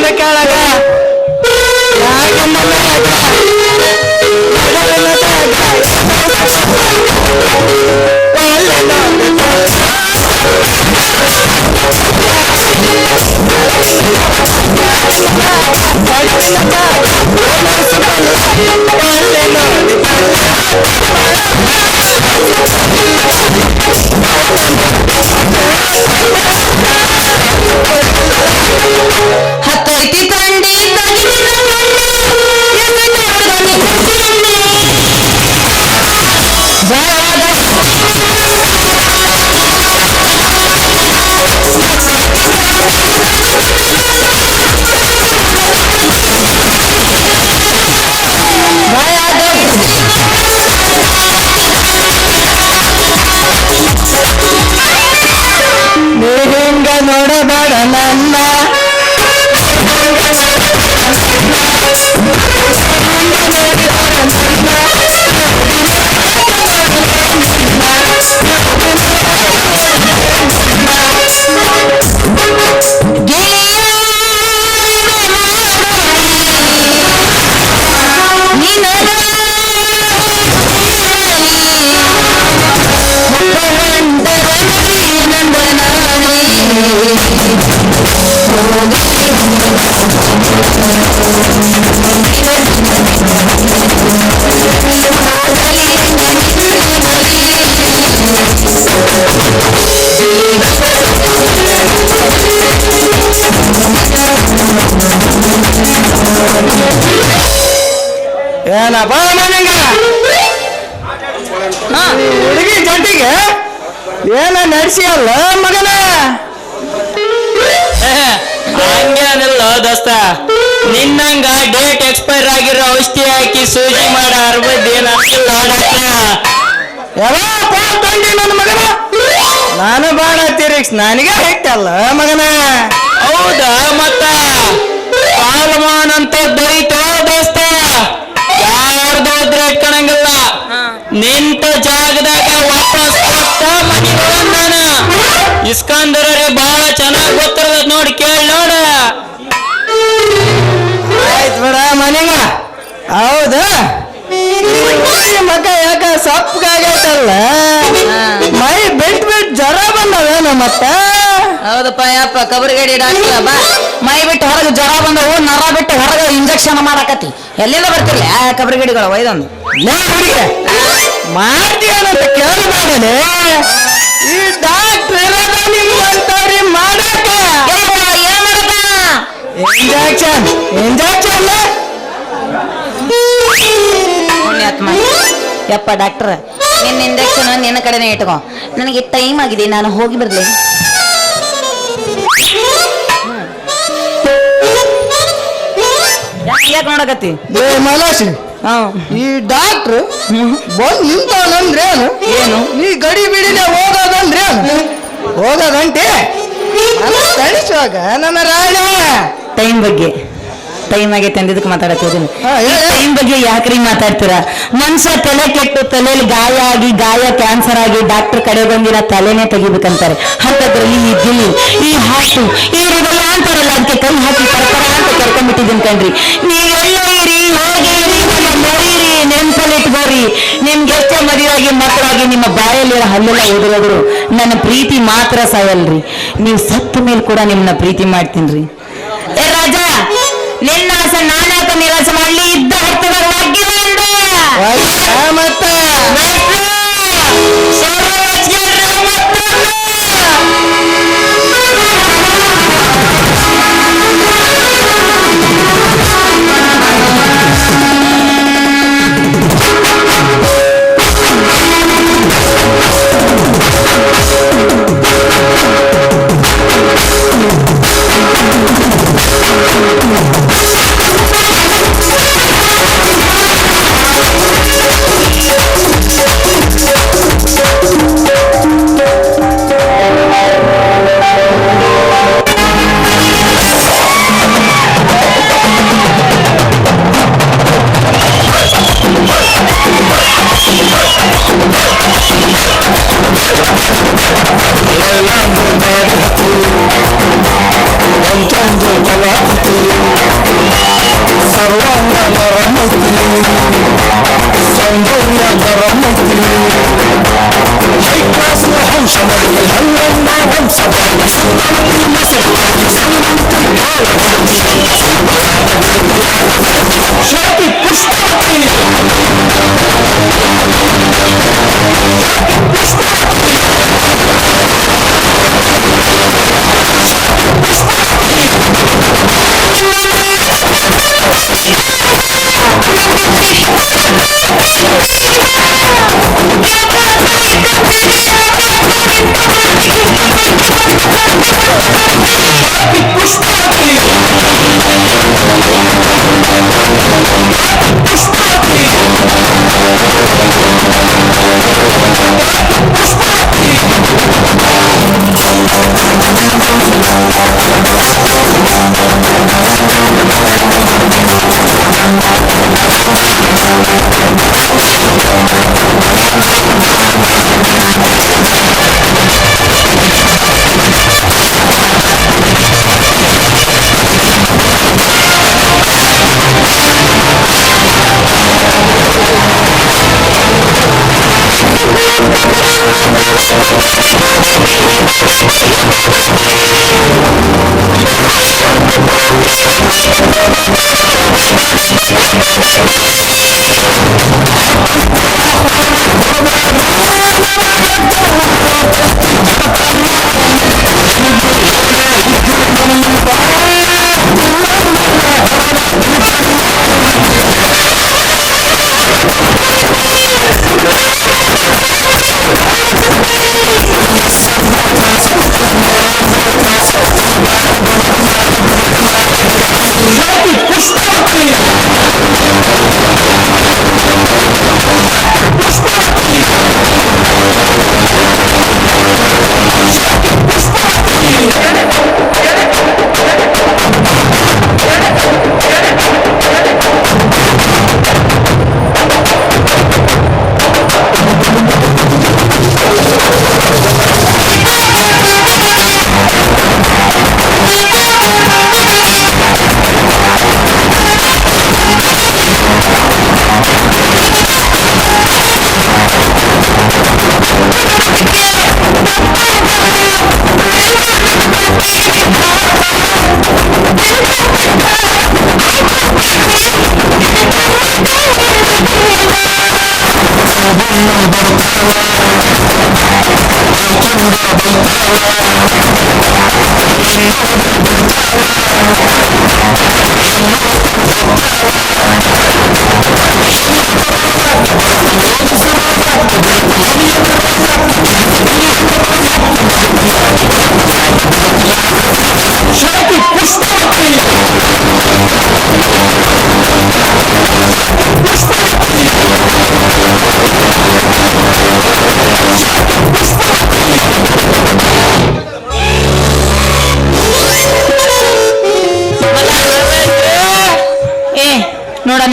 ಮ್ಯಾಗಿಂದ ಕೆಳಗ ಮ್ಯಾಗಿಂದ ಮ್ಯಾಗ ಮ್ಯಾಗಿಂದ ಹತ್ತೈತಿ ತಂಡಿ ನೀ ಹಿಂಗ ನೋಡಬೇಡ ನನ್ನ ಏನಪ್ಪ ಮನೆಗ ಹುಡುಗಿ ಜೊತೆಗೆ ಏನ ನಡೆಸಿ ಅಲ್ಲ ಮಗನ ಹಂಗೇನಿಲ್ಲ ದೋಸ್ತ, ನಿನ್ನಂಗ ಡೇಟ್ ಎಕ್ಸ್ಪೈರ್ ಆಗಿರೋ ಔಷಧಿ ಹಾಕಿ ಸೂಜಿ ಮಾಡ ಅರ್ಬದ್ದೇನ ಯಾವ ತಂಡಿ ನನ್ನ ಮಗನ ನಾನು ಬಾಳ ತಿರುಗಿಸ್ ನನಗೆ ಹಿಟ್ಟಲ್ಲ ಮಗನ. ಹೌದಾ ಮತ್ತ ಪಾಲ್ಮಾನ್ ಅಂತ ಬೈತೋ ದೋಸ್ತ, ಯಾರ್ದು ಹೋದ್ರೆ ಇಟ್ಕೊಳಂಗಿಲ್ಲ. ನಿಂತ ಜಾಗದಾಗ ವಾಪಸ್ ಕೊಟ್ಟ ಮನೆಗೆ ನಾನು ಇಸ್ಕಂದರೇ ಬಹಳ ಚೆನ್ನಾಗಿ ಗೊತ್ತಿರೋದ್ ನೋಡಿ ಕೇಳಿ ನೋಡ. ಆಯ್ತು ಬಿಡ ಮನೆಗ. ಹೌದು ಮಗ ಯಾಕ ಸಪ್ಪಗಾಗೈತಲ್ಲ, ಮೈ ಬಿಟ್ ಜ್ವರ ಬಂದವೇನು ಮತ್ತ? ಹೌದಪ್ಪ ಯಪ್ಪ ಕಬರಿಗೇಡಿ ಡಾಕ್ಟರ್ ಬಾ, ಮೈ ಬಿಟ್ಟು ಹೊರಗೆ ಜ್ವರ ಬಂದವು, ನರ ಬಿಟ್ಟು ಹೊರಗೆ ಇಂಜೆಕ್ಷನ್ ಮಾಡಾಕತಿ. ಎಲ್ಲಿಂದ ಬರ್ತಿರ್ಲಿ ಆ ಕಬರಿಗೇಡಿಗಳು ಒಯ್ದೊಂದು ಮಾಡ್ತೀಯಂತ ಕೇಳಬೇಡನೆ. ಈ ಡಾಕ್ಟರ್ ಇರೋದ ನಿಮ್ಮಂತವ್ರಿ ಮಾಡಕ ಏನ್ ಮಾಡಕ ಇಂಜೆಕ್ಷನ್ ಇಂಜೆಕ್ಷನ್. ಪುಣ್ಯಾತ್ಮ ಯಪ್ಪ ಡಾಕ್ಟರ್, ನಿನ್ನ ಇಂಜೆಕ್ಷನ್ ನಿನ್ನ ಕಡೆನೇ ಇಟ್ಕೋ, ನನಗೆ ಟೈಮ್ ಆಗಿದೆ, ನಾನು ಹೋಗಿ ಬರ್ಲಿ. ಯಾಕೆ ನೋಡಕತ್ತಿ? ಮಲಾಸಿ ಈ ಡಾಕ್ಟ್ರು ಬಂದ್ ನಿಂತವನಂದ್ರೆ ಏನು? ಈ ಗಡಿ ಬಿಡಿಲೆ ಹೋಗೋದಂದ್ರೆ ಹೋಗೋದಂತೆ ತಡಿಸುವಾಗ ನನ್ನ ರಾಣ ಟೈಮ್ ಆಗೈತೆ ಅಂದಿದ್ದಕ್ಕೆ ಮಾತಾಡತ್ತಿದ್ದೀನಿ. ಹಾ, ಹೇಳು. ಟೈಮ್ ಬಗ್ಗೆ ಯಾಕ್ರಿ ಮಾತಾಡ್ತೀರಾ? ಮನುಷ್ಯ ತಲೆ ಕೆಟ್ಟು ತಲೆಯಲ್ಲಿ ಗಾಯ ಆಗಿ ಕ್ಯಾನ್ಸರ್ ಆಗಿ ಡಾಕ್ಟರ್ ಕಡೆ ಬಂದಿರ ತಲೆನೇ ತೆಗಿಬೇಕಂತಾರೆ. ಹತ್ತದ್ರಲ್ಲಿ ಈ ದಿಲ್, ಈ ಹಾರ್ಟು, ಈ ಹೃದಯ ಅಂತಾರಲ್ಲ, ಅದಕ್ಕೆ ಕೈ ಹಾಕಿ ಪರಪರ ಅಂತ ಕರ್ಕೊಂಡ್ಬಿಟ್ಟಿದ್ದೀನಿ ಕಣ್ರಿ. ನೀವೆಲ್ಲ ಇರಿ, ಹೋಗಿ ಮರೀರಿ, ನೆನ್ಪಲ್ಲಿಟ್ಕೋರಿ. ನಿಮ್ಗೆ ಎಷ್ಟೇ ಮದುವೆಯಾಗಿ ಮಕ್ಕಳಾಗಿ ನಿಮ್ಮ ಬಾಯಲ್ಲಿರೋ ಹಲ್ಲೆಲ್ಲ ಉದುರೋದ್ರು ನನ್ನ ಪ್ರೀತಿ ಮಾತ್ರ ಸಾಯಲ್ರಿ. ನೀವು ಸತ್ತ ಮೇಲೆ ಕೂಡ ನಿಮ್ಮನ್ನ ಪ್ರೀತಿ ಮಾಡ್ತೀನ್ರಿ. ಏ ರಾಜ, ನಿನ್ನ ಆಸೆ ನಾನ್ಯಾಕ ನಿರಾಸೆ ಮಾಡ್ಲಿ? ಇದ್ದ ಹತ್ತದ ಮತ್ತ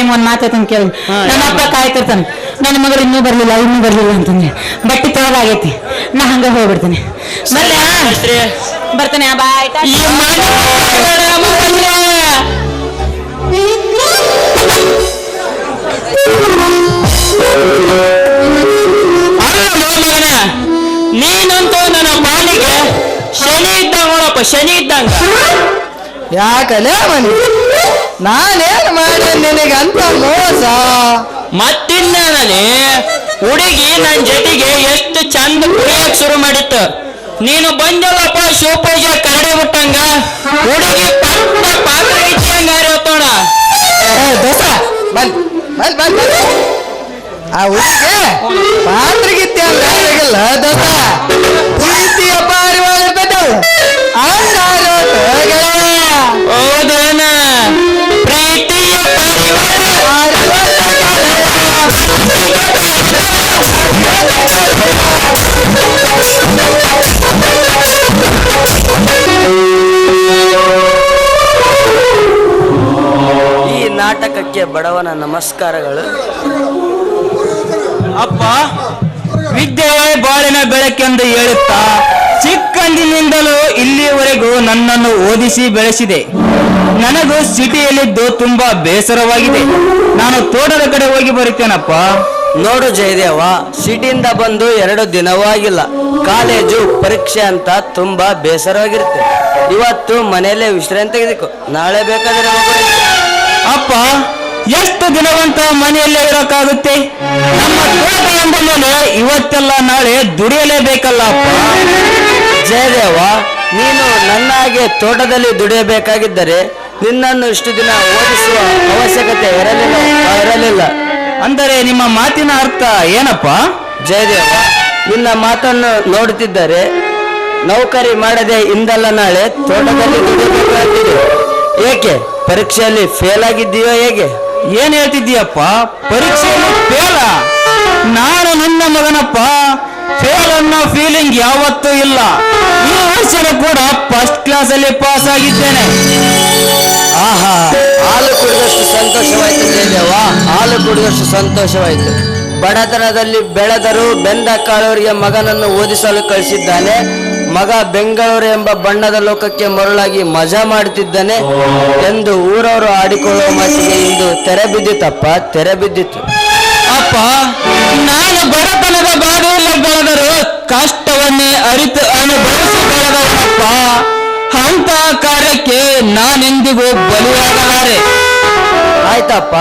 ನಿಮ್ಗೊಂದ್ ಮಾತಾಡ್ತಾನೆ ಕೇಳಿ. ನನ್ನ ಅಪ್ಪ ಕಾಯ್ತಿರ್ತಾನೆ, ನನ್ನ ಮಗಳು ಇನ್ನೂ ಬರ್ಲಿಲ್ಲ ಅಂತಂದ್ರೆ ಬಟ್ಟೆ ತೊಳಗಾಗೈತಿ, ನಾ ಹಂಗ ಹೋಗ್ಬಿಡ್ತೇನೆ. ಬರ್ತೇನೆ, ಬಾಯ್. ನೀನಂತೂ ನನ್ನ ಪಾಲಿಗೆ ಶನಿ ಇದ್ದಂಗ ನೋಡಪ್ಪ, ಶನಿ ಇದ್ದಂಗ. ಯಾಕಲೇ ಮನಿ ನಾನೇನ್ ಮಾಡಿ ನಿನಗಂತ ಮೋಸ? ಮತ್ತಿನ್ನೇ ಹುಡುಗಿ ನನ್ನ ಜೊತೆಗೆ ಎಷ್ಟು ಚಂದ ಕುಡಿಯಕ್ ಶುರು ಮಾಡಿತ್ತು. ನೀನು ಬಂದಲ್ಲಪ್ಪ ಶಿವಪೂಜೆ ಕರಡಿ ಬಿಟ್ಟಂಗ ಹುಡುಗಿ ಪಟ್ಟ ಪಾತ್ರ ಇಟ್ಟಂಗ ಇರೋತೋಣ. ದೋಸ ಬಂದ್ ಬಂದ್ ಬಂದ್ ಆ ಹುಡುಗಿ ಪಾತ್ರಗಿತ್ಯ ಆಗಿಲ್ಲ ದೋಸ. ಪ್ರೀತಿಯ ಪಾರಿವಾಳ ಇರ್ತೈತವು ಹೌದೇನ? ಪ್ರೀತಿಯ ಈ ನಾಟಕಕ್ಕೆ ಬಡವನ ನಮಸ್ಕಾರಗಳು. ಅಪ್ಪ ವಿದ್ಯೆಯೇ ಬಾಳಿನ ಬೆಳಕೆಂದು ಹೇಳುತ್ತಾ ಚಿಕ್ಕಂದಿನಿಂದಲೂ ಇಲ್ಲಿಯವರೆಗೂ ನನ್ನನ್ನು ಓದಿಸಿ ಬೆಳೆಸಿದೆ. ನನಗೂ ಸಿಟಿಯಲ್ಲಿದ್ದು ತುಂಬಾ ಬೇಸರವಾಗಿದೆ. ನಾನು ತೋಟದ ಕಡೆ ಹೋಗಿ ಬರುತ್ತೇನಪ್ಪ. ನೋಡು ಜಯದೇವ, ಸಿಟಿಯಿಂದ ಬಂದು 2 ದಿನವೂ ಆಗಿಲ್ಲ. ಕಾಲೇಜು ಪರೀಕ್ಷೆ ಅಂತ ತುಂಬಾ ಬೇಸರವಾಗಿರುತ್ತೆ. ಇವತ್ತು ಮನೆಯಲ್ಲೇ ವಿಶ್ರಾಂತಿ ತೆಗೆದುಕೋ, ನಾಳೆ ಬೇಕಾದ್ರೆ ಹೋಗೋಣ. ಅಪ್ಪ ಎಷ್ಟು ದಿನವಂತ ಮನೆಯಲ್ಲೇ ಇರೋಕ್ಕಾಗುತ್ತೆ? ನಮ್ಮ ತೋಟ ಎಂದ ಮೇಲೆ ಇವತ್ತೆಲ್ಲ ನಾಳೆ ದುಡಿಯಲೇಬೇಕಲ್ಲ ಅಪ್ಪ. ಜಯದೇವ, ನೀನು ನನ್ನ ಹಾಗೆ ತೋಟದಲ್ಲಿ ದುಡಿಯಬೇಕಾಗಿದ್ದರೆ ನಿನ್ನನ್ನು ಇಷ್ಟು ದಿನ ಓದಿಸುವ ಅವಶ್ಯಕತೆ ಇರಲಿಲ್ಲ. ಅಂದರೆ ನಿಮ್ಮ ಮಾತಿನ ಅರ್ಥ ಏನಪ್ಪ? ಜಯದೇವ, ನಿನ್ನ ಮಾತನ್ನು ನೋಡುತ್ತಿದ್ದರೆ ನೌಕರಿ ಮಾಡದೆ ಇಂದಲ್ಲ ನಾಳೆ ತೋಟದಲ್ಲಿ ದುಡಿಯಬೇಕಾಗಿದೆ. ಏಕೆ? ಪರೀಕ್ಷೆಯಲ್ಲಿ ಫೇಲ್ ಆಗಿದ್ದೀಯೋ ಹೇಗೆ? ಏನ್ ಹೇಳ್ತಿದ್ದೀಯಪ್ಪ? ಪರೀಕ್ಷೆಯಲ್ಲಿ ಫೇಲ? ನಾನು ನನ್ನ ಮಗನಪ್ಪ. ಫೇಲ್ ಅನ್ನೋ ಫೀಲಿಂಗ್ ಯಾವತ್ತೂ ಇಲ್ಲ. ಈ ವರ್ಷನೂ ಕೂಡ ಫಸ್ಟ್ ಕ್ಲಾಸ್ ಅಲ್ಲಿ ಪಾಸ್ ಆಗಿದ್ದೇನೆ. ಆಹಾ, ಹಾಲು ಕುಡಿದಷ್ಟು ಸಂತೋಷವಾಯ್ತು ಜಯದೇವ, ಹಾಲು ಕುಡಿದಷ್ಟು ಸಂತೋಷವಾಯ್ತು. ಬಡತನದಲ್ಲಿ ಬೆಳೆದರೂ ಬೆಂದ ಕಾಳವರಿಗೆ ಮಗನನ್ನು ಓದಿಸಲು ಕಳಿಸಿದ್ದಾನೆ. ಮಗ ಬೆಂಗಳೂರು ಎಂಬ ಬಣ್ಣದ ಲೋಕಕ್ಕೆ ಮರಳಾಗಿ ಮಜಾ ಮಾಡುತ್ತಿದ್ದಾನೆ ಎಂದು ಊರವರು ಆಡಿಕೊಳ್ಳುವ ಮಾತಿಗೆ ಇಂದು ತೆರೆ ಬಿದ್ದಿತ್ತಪ್ಪ, ತೆರೆ ಬಿದ್ದಿತ್ತು. ಅಪ್ಪ, ನಾನು ಬಡತನದ ಬಾಧೆಯಲ್ಲಿ ಬೆಳೆದರೂ ಕಷ್ಟವನ್ನೇ ಅರಿತು ಅನುಭವಿಸಿ ಬೆಳೆದವನಪ್ಪ. ಅಂತ ಕಾರ್ಯಕ್ಕೆ ನಾನೆಂದಿಗೂ ಬಲಿಯಾಗಲಾರೆ. ಆಯ್ತಪ್ಪ,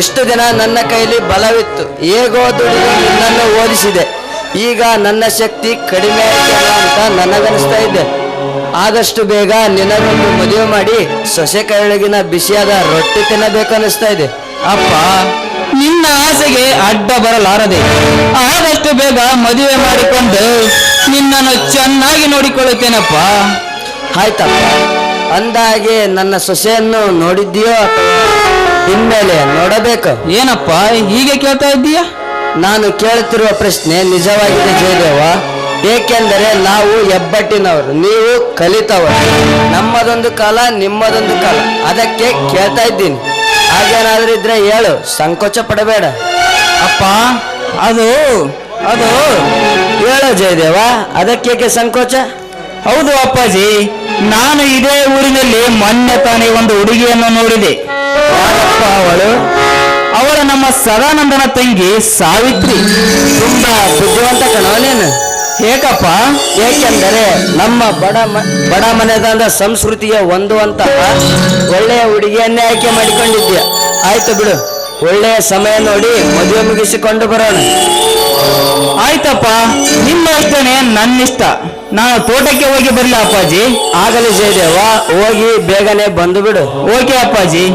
ಇಷ್ಟು ದಿನ ನನ್ನ ಕೈಲಿ ಬಲವಿತ್ತು, ಹೇಗೋ ದುಡಿದು ನಿನ್ನನ್ನು ಓದಿಸಿದೆ. ಈಗ ನನ್ನ ಶಕ್ತಿ ಕಡಿಮೆ ಆಯ್ತಲ್ಲ ಅಂತ ನನಗನಿಸ್ತಾ ಇದೆ. ಆದಷ್ಟು ಬೇಗ ನಿನಗೊಂದು ಮದುವೆ ಮಾಡಿ ಸೊಸೆ ಕೈಯೊಳಗಿನ ಬಿಸಿಯಾದ ರೊಟ್ಟಿ ತಿನ್ನಬೇಕನ್ನಿಸ್ತಾ ಇದೆ. ಅಪ್ಪ, ನಿನ್ನ ಆಸೆಗೆ ಅಡ್ಡ ಬರಲಾರದೆ. ಆದಷ್ಟು ಬೇಗ ಮದುವೆ ಮಾಡಿಕೊಂಡು ನಿನ್ನನ್ನು ಚೆನ್ನಾಗಿ ನೋಡಿಕೊಳ್ಳುತ್ತೇನಪ್ಪ. ಆಯ್ತಪ್ಪ, ಅಂದಾಗೆ ನನ್ನ ಸೊಸೆಯನ್ನು ನೋಡಿದ್ದೀಯೋ? ಇನ್ಮೇಲೆ ನೋಡಬೇಕು. ಏನಪ್ಪ ಹೀಗೆ ಕೇಳ್ತಾ ಇದ್ದೀಯ? ನಾನು ಕೇಳುತ್ತಿರುವ ಪ್ರಶ್ನೆ ನಿಜವಾಗಿದೆ ಜಯದೇವ. ಏಕೆಂದರೆ ನಾವು ಹೆಬ್ಬಟ್ಟಿನವರು, ನೀವು ಕಲಿತವರು. ನಮ್ಮದೊಂದು ಕಾಲ, ನಿಮ್ಮದೊಂದು ಕಾಲ, ಅದಕ್ಕೆ ಕೇಳ್ತಾ ಇದ್ದೀನಿ. ಹಾಗೇನಾದ್ರೂ ಇದ್ರೆ ಹೇಳು, ಸಂಕೋಚ ಪಡಬೇಡ. ಅಪ್ಪ, ಅದು ಹೇಳು ಜಯದೇವ, ಅದಕ್ಕೇಕೆ ಸಂಕೋಚ? ಹೌದು ಅಪ್ಪಾಜಿ, ನಾನು ಇದೇ ಊರಿನಲ್ಲಿ ಮೊನ್ನೆ ತಾನೇ ಒಂದು ಹುಡುಗಿಯನ್ನು ನೋಡಿದೆ. ಯಾರಪ್ಪ ಅವಳು? ಅವಳು ನಮ್ಮ ಸದಾನಂದನ ತಂಗಿ ಸಾವಿತ್ರಿ. ತುಂಬಾ ಬುದ್ಧಿವಂತ ಕಣೋ ನೀನು. ಹೇಗಪ್ಪ? ಏಕೆಂದರೆ ನಮ್ಮ ಬಡ ಮನೆತನದ ಸಂಸ್ಕೃತಿಗೆ ಹೊಂದುವಂತಹ ಒಳ್ಳೆಯ ಹುಡುಗಿಯನ್ನೇ ಆಯ್ಕೆ ಮಾಡಿಕೊಂಡಿದ್ಯ. ಆಯ್ತು ಬಿಡು, ಒಳ್ಳೆಯ ಸಮಯ ನೋಡಿ ಮದುವೆ ಮುಗಿಸಿಕೊಂಡು ಬರೋಣ. ಆಯ್ತಪ್ಪ, ನಿಮ್ಮ ಇಷ್ಟನೇ ನನ್ನಿಷ್ಟ. ನಾನು ತೋಟಕ್ಕೆ ಹೋಗಿ ಬರಲಿ ಅಪ್ಪಾಜಿ? ಆಗಲಿ ಜಯದೇವ, ಹೋಗಿ ಬೇಗನೆ ಬಂದು ಬಿಡು. ಓಕೆ ಅಪ್ಪಾಜಿ.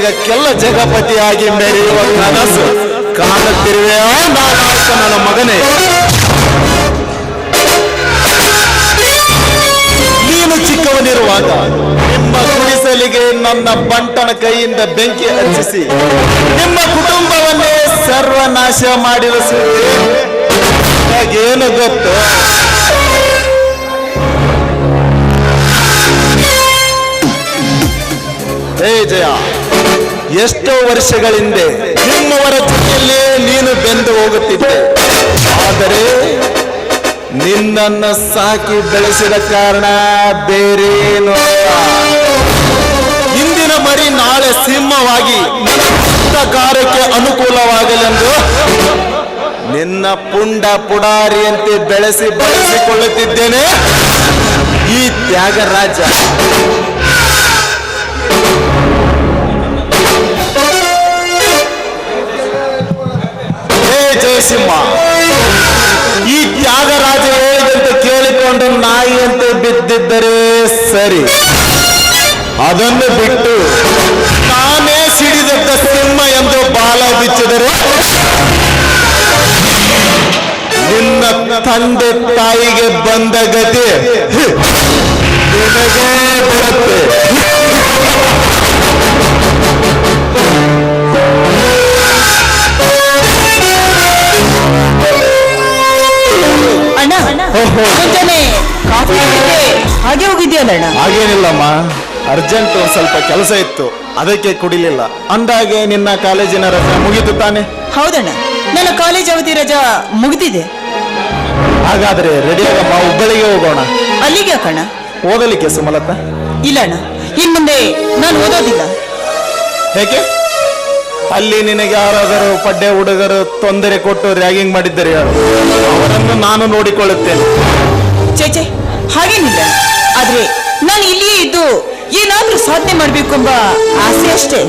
ಜಗಕ್ಕೆಲ್ಲ ಜಗಪತಿಯಾಗಿ ಮೆರೆಯುವ ಕನಸು ಕಾಣುತ್ತಿರುವೆಯೋ ನನ್ನ ಮಗನೇ? ನೀನು ಚಿಕ್ಕವನಿರುವಾಗ ನಿಮ್ಮ ಗುಡಿಸಲಿಗೆ ನನ್ನ ಬಂಟನ ಕೈಯಿಂದ ಬೆಂಕಿ ಹಚ್ಚಿಸಿ ನಿಮ್ಮ ಕುಟುಂಬವನ್ನೇ ಸರ್ವನಾಶ ಮಾಡಿದ ಸುದ್ದಿ ಹಾಗೇನು ಗೊತ್ತು? ಹೇ ಜಯ, ಎಷ್ಟೋ ವರ್ಷಗಳಿಂದ ನಿಮ್ಮವರ ಜೊತೆಯಲ್ಲೇ ನೀನು ಬೆಂದು ಹೋಗುತ್ತಿದ್ದೆ. ಆದರೆ ನಿನ್ನನ್ನು ಸಾಕಿ ಬೆಳೆಸಿದ ಕಾರಣ ಬೇರೇನು ಅಲ್ಲ. ಇಂದಿನ ಮರಿ ನಾಳೆ ಸಿಂಹವಾಗಿ ನನ್ನ ಕಾರ್ಯಕ್ಕೆ ಅನುಕೂಲವಾಗಲೆಂದು ನಿನ್ನ ಪುಂಡ ಪುಡಾರಿಯಂತೆ ಬೆಳೆಸಿಕೊಳ್ಳುತ್ತಿದ್ದೇನೆ ಈ ತ್ಯಾಗರಾಜ. ಜಯಸಿಂಹ, ಈ ತ್ಯಾಗರಾಜ ಹೇಳಿದಂತೆ ಕೇಳಿಕೊಂಡು ನಾಯಿಯಂತೆ ಬಿದ್ದಿದ್ದರೆ ಸರಿ, ಅದನ್ನು ಬಿಟ್ಟು ನಾನೇ ಸಿಡಿದದ್ದ ಸಿಂಹ ಎಂದು ಬಾಲ ಬಿಚ್ಚಿದರೆ ನಿನ್ನ ತಂದೆ ತಾಯಿಗೆ ಬಂದ ಗತಿ ನಿನಗೇ ಬರುತ್ತೆ. ಮುಂಜಾನೆ ಕಾಫಿ ಹಾಗೆ ಹೋಗಿದ್ಯಲ್ಲ ಅಣ್ಣ? ಹಾಗೇನಿಲ್ಲಮ್ಮ, ಅರ್ಜೆಂಟ್ ಸ್ವಲ್ಪ ಕೆಲಸ ಇತ್ತು, ಅದಕ್ಕೆ ಕುಡಿಲಿಲ್ಲ. ಅಂದಾಗೆ ನಿನ್ನ ಕಾಲೇಜಿನ ರಜೆ ಮುಗಿತು ತಾನೆ? ಹೌದಣ್ಣ, ನನ್ನ ಕಾಲೇಜ್ ಅವಧಿ ರಜಾ ಮುಗಿದಿದೆ. ಹಾಗಾದ್ರೆ ರೆಡಿ ಆಗಮ್ಮ, ಹುಬ್ಬಳ್ಳಿಗೆ ಹೋಗೋಣ. ಅಲ್ಲಿಗೆ ಯಾಕಣ್ಣ? ಓದಲಿಕ್ಕೆ ಸುಮಲತಾ? ಇಲ್ಲ ಅಣ್ಣ, ಇನ್ ಮುಂದೆ ನಾನು ಓದೋದಿಲ್ಲ. ಹೇಗೆ? ಅಲ್ಲಿ ನಿನಗೆ ಯಾರಾದರೂ ಪಡ್ಡೆ ಹುಡುಗರು ತೊಂದರೆ ಕೊಟ್ಟು ರ್ಯಾಗಿಂಗ್ ಮಾಡಿದ್ದರೆ ಅವರನ್ನು ನಾನು ನೋಡಿಕೊಳ್ಳುತ್ತೇನೆ. ಚೇಚೆ, ಹಾಗೇನಿಲ್ಲ. ಆದ್ರೆ ನಾನು ಇಲ್ಲಿಯೇ ಇದ್ದು ಏನಾದ್ರೂ ಸಾಧನೆ ಮಾಡ್ಬೇಕು ಎಂಬ ಆಸೆ ಅಷ್ಟೇ.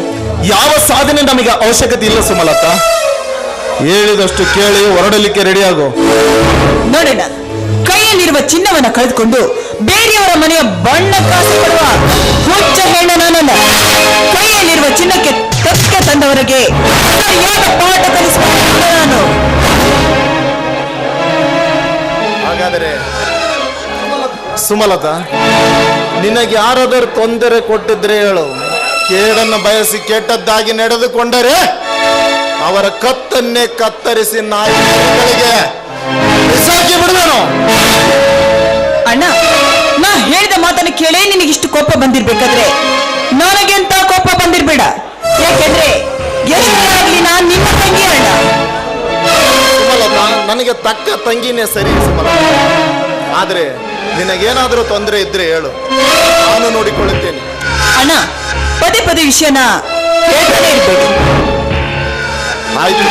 ಯಾವ ಸಾಧನೆ ನಮಗೆ ಅವಶ್ಯಕತೆ ಇಲ್ಲ ಸುಮಲತಾ. ಹೇಳಿದಷ್ಟು ಕೇಳಿ ಹೊರಡಲಿಕ್ಕೆ ರೆಡಿ ಆಗೋ. ನೋಡೋಣ, ಕೈಯಲ್ಲಿರುವ ಚಿನ್ನವನ್ನ ಕಳೆದುಕೊಂಡು ಬೇರೆಯವರ ಮನೆಯ ಬಣ್ಣ ಕಾಸು ಕೊಡುವ ಹುಚ್ಚ ಹೆಣ್ಣು ನಾನಲ್ಲ. ಕೈಯಲ್ಲಿರುವ ಚಿನ್ನಕ್ಕೆ ತಕ್ಕ ತಂದವರಿಗೆ ಸರಿಯಾದ ಪಾಠ ಕಲಿಸಬೇಕು ನಾನು. ಹಾಗಾದರೆ ಸುಮಲತಾ, ನಿನಗೆ ಯಾರಾದರೂ ತೊಂದರೆ ಕೊಟ್ಟಿದ್ರೆ ಹೇಳು. ಕೇಡನ್ನು ಬಯಸಿ ಕೆಟ್ಟದ್ದಾಗಿ ನಡೆದುಕೊಂಡರೆ ಅವರ ಕತ್ತನ್ನೇ ಕತ್ತರಿಸಿ ನಾಯಿಗಳಿಗೆ ಬಿಸಾಕಿ ಬಿಡುವೆನು. ಅಣ್ಣ, ನಾ ಹೇಳಿದ ಮಾತನ್ನು ಕೇಳೇ ನಿನಗಿಷ್ಟು ಕೋಪ ಬಂದಿರ್ಬೇಕಾದ್ರೆ ನನಗೆಂತ ಕೋಪ ಬಂದಿರ್ಬೇಡ. ಯಾಕೆಂದ್ರೆ ಎಷ್ಟೇ ಆಗ್ಲಿ ನಾನ್ ನಿನ್ನ ತಂಗಿ ಅಣ್ಣ. ಸುಮಲತಾ, ನನಗೆ ತಕ್ಕ ತಂಗಿನೇ ಸರಿ ಸುಮಲತಾ. ಆದ್ರೆ ನಿನಗೇನಾದರೂ ತೊಂದರೆ ಇದ್ರೆ ಹೇಳು, ನಾನು ನೋಡಿಕೊಳ್ಳುತ್ತೇನೆ. ಅಣ್ಣ, ಪದೇ ಪದೇ ವಿಷಯನ ಹೇಳ್ತಾನೆ ಇರ್ಬೇಕು. ಆಯ್ತು,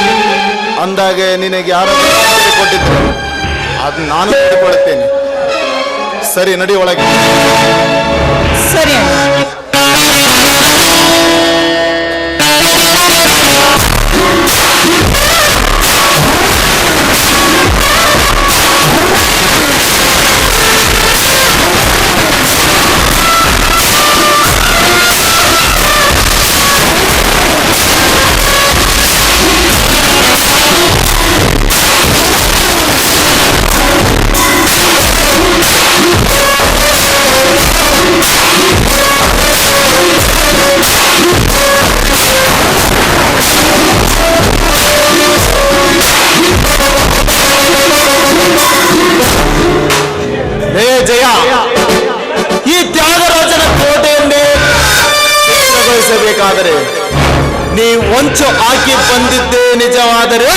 ಅಂದಾಗೆ ನಿನಗೆ ಯಾರಾದರೂ ತೊಂದರೆ ಕೊಟ್ಟಿದ್ರೆ ಅದು ನಾನು ನೋಡಿಕೊಳ್ಳುತ್ತೇನೆ. ಸರಿ, ನಡಿ ಒಳಗೆ. ಸರಿ ಅಣ್ಣ. ಜಯ, ಈ ತ್ಯಾಗರಾಜನ ಕೋಟೆಯನ್ನೇ ಬೇಕಾದರೆ ನೀ ಹೊಂಚು ಹಾಕಿ ಬಂದಿದ್ದೇ ನಿಜವಾದರೆ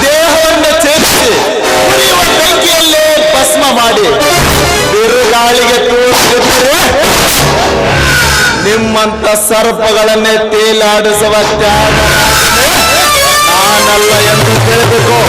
ದೇಹವನ್ನು ಛೇದಿಸಿ ಉರಿಯುವ ಬೆಂಕಿಯಲ್ಲೇ ಭಸ್ಮ ಮಾಡಿ ಬಿರುಗಾಳಿಗೆ ತೂರಿಸಿದ್ರೆ ನಿಮ್ಮಂತ ಸರ್ಪಗಳನ್ನೇ ತೇಲಾಡಿಸುವ ತ್ಯಾಗರಾಜನೇ ನಾನಲ್ಲ ಎಂದು ತಿಳಿದುಕೋ.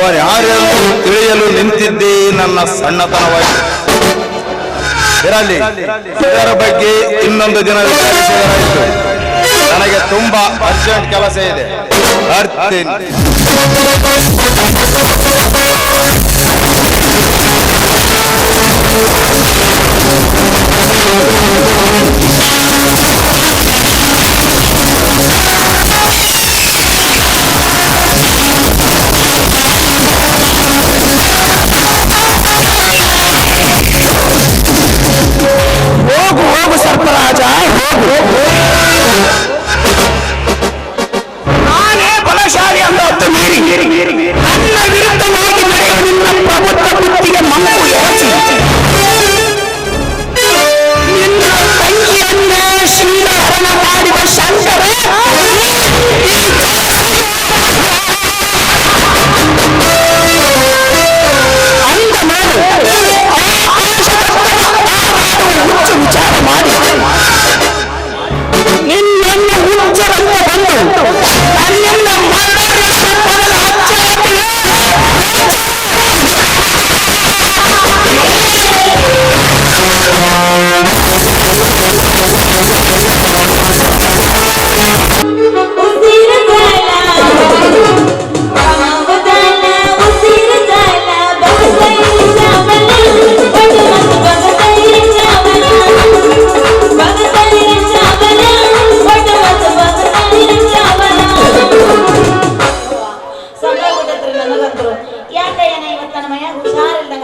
ಇವರ್ಯಾರೆಂದು ತಿಳಿಯಲು ನಿಂತಿದ್ದೇ ನನ್ನ ಸಣ್ಣತನವಾಯಿತು. ಇರಲಿ, ಇದರ ಬಗ್ಗೆ ಇನ್ನೊಂದು ದಿನ ವಿಚಾರಿಸಿದರಾಯಿತು. ನನಗೆ ತುಂಬಾ ಅರ್ಜೆಂಟ್ ಕೆಲಸ ಇದೆ, ಬರ್ತೀನಿ. ಹೋಗು ಹೋಗು ಸರ್ಪರಾಜ, ಹೋಗು. ನಾನೇ ಬಲಶಾಲಿ ಅಂತ ಹೊತ್ತು ಮೀರಿ ನನ್ನ ವಿರುದ್ಧವಾಗಿ ನಡೆಯುವ ನಿನ್ನ ಪ್ರಬುದ್ಧ ಬುದ್ಧಿಗೆ ಮಮ್ಮು ಎರಚಿ ನಿನ್ನ ತಂಗಿಯನ್ನ ಶ್ರೀಹರಣ ಮಾಡಿದ ಶಂಕರ ಅಂದ ನಾನು ಹುಚ್ಚು ವಿಚಾರ ಮಾಡಿ ನಿನ್ನನ್ನು ಹುಚ್ಚರಂತ ಬಂದು ನನ್ನಿಂದ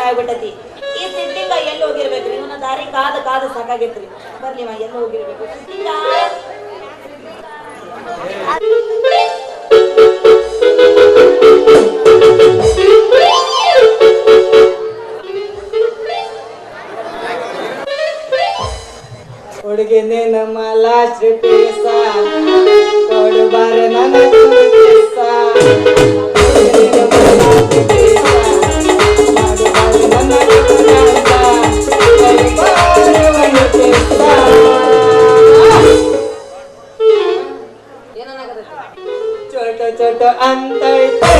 ಆಗ್ಬಿಟ್ಟತಿ. ಈ ಸಿಟ್ಟಿಂಗ ಎಲ್ಲಿ ಹೋಗಿರ್ಬೇಕ್ರಿ? ಇವನ ದಾರಿ ಕಾದು ಕಾದು ಸಾಕಾಗೈತ್ರಿ. ಬರ್ಲಿ ಎಲ್ಲಿ ಹೋಗಿರ್ಬೇಕು ಸಿಟ್ಟಿಂಗ? ಹುಡುಗಿನೇ ನಮ್ಮ ಲಾಸ್ಟ್ ಪೀಸ ಕೊಡುಬಾರೆ ನನ್ನ ಪೀಸ ಚೋಟ ಚೋಟ ಅಂತೈತೆ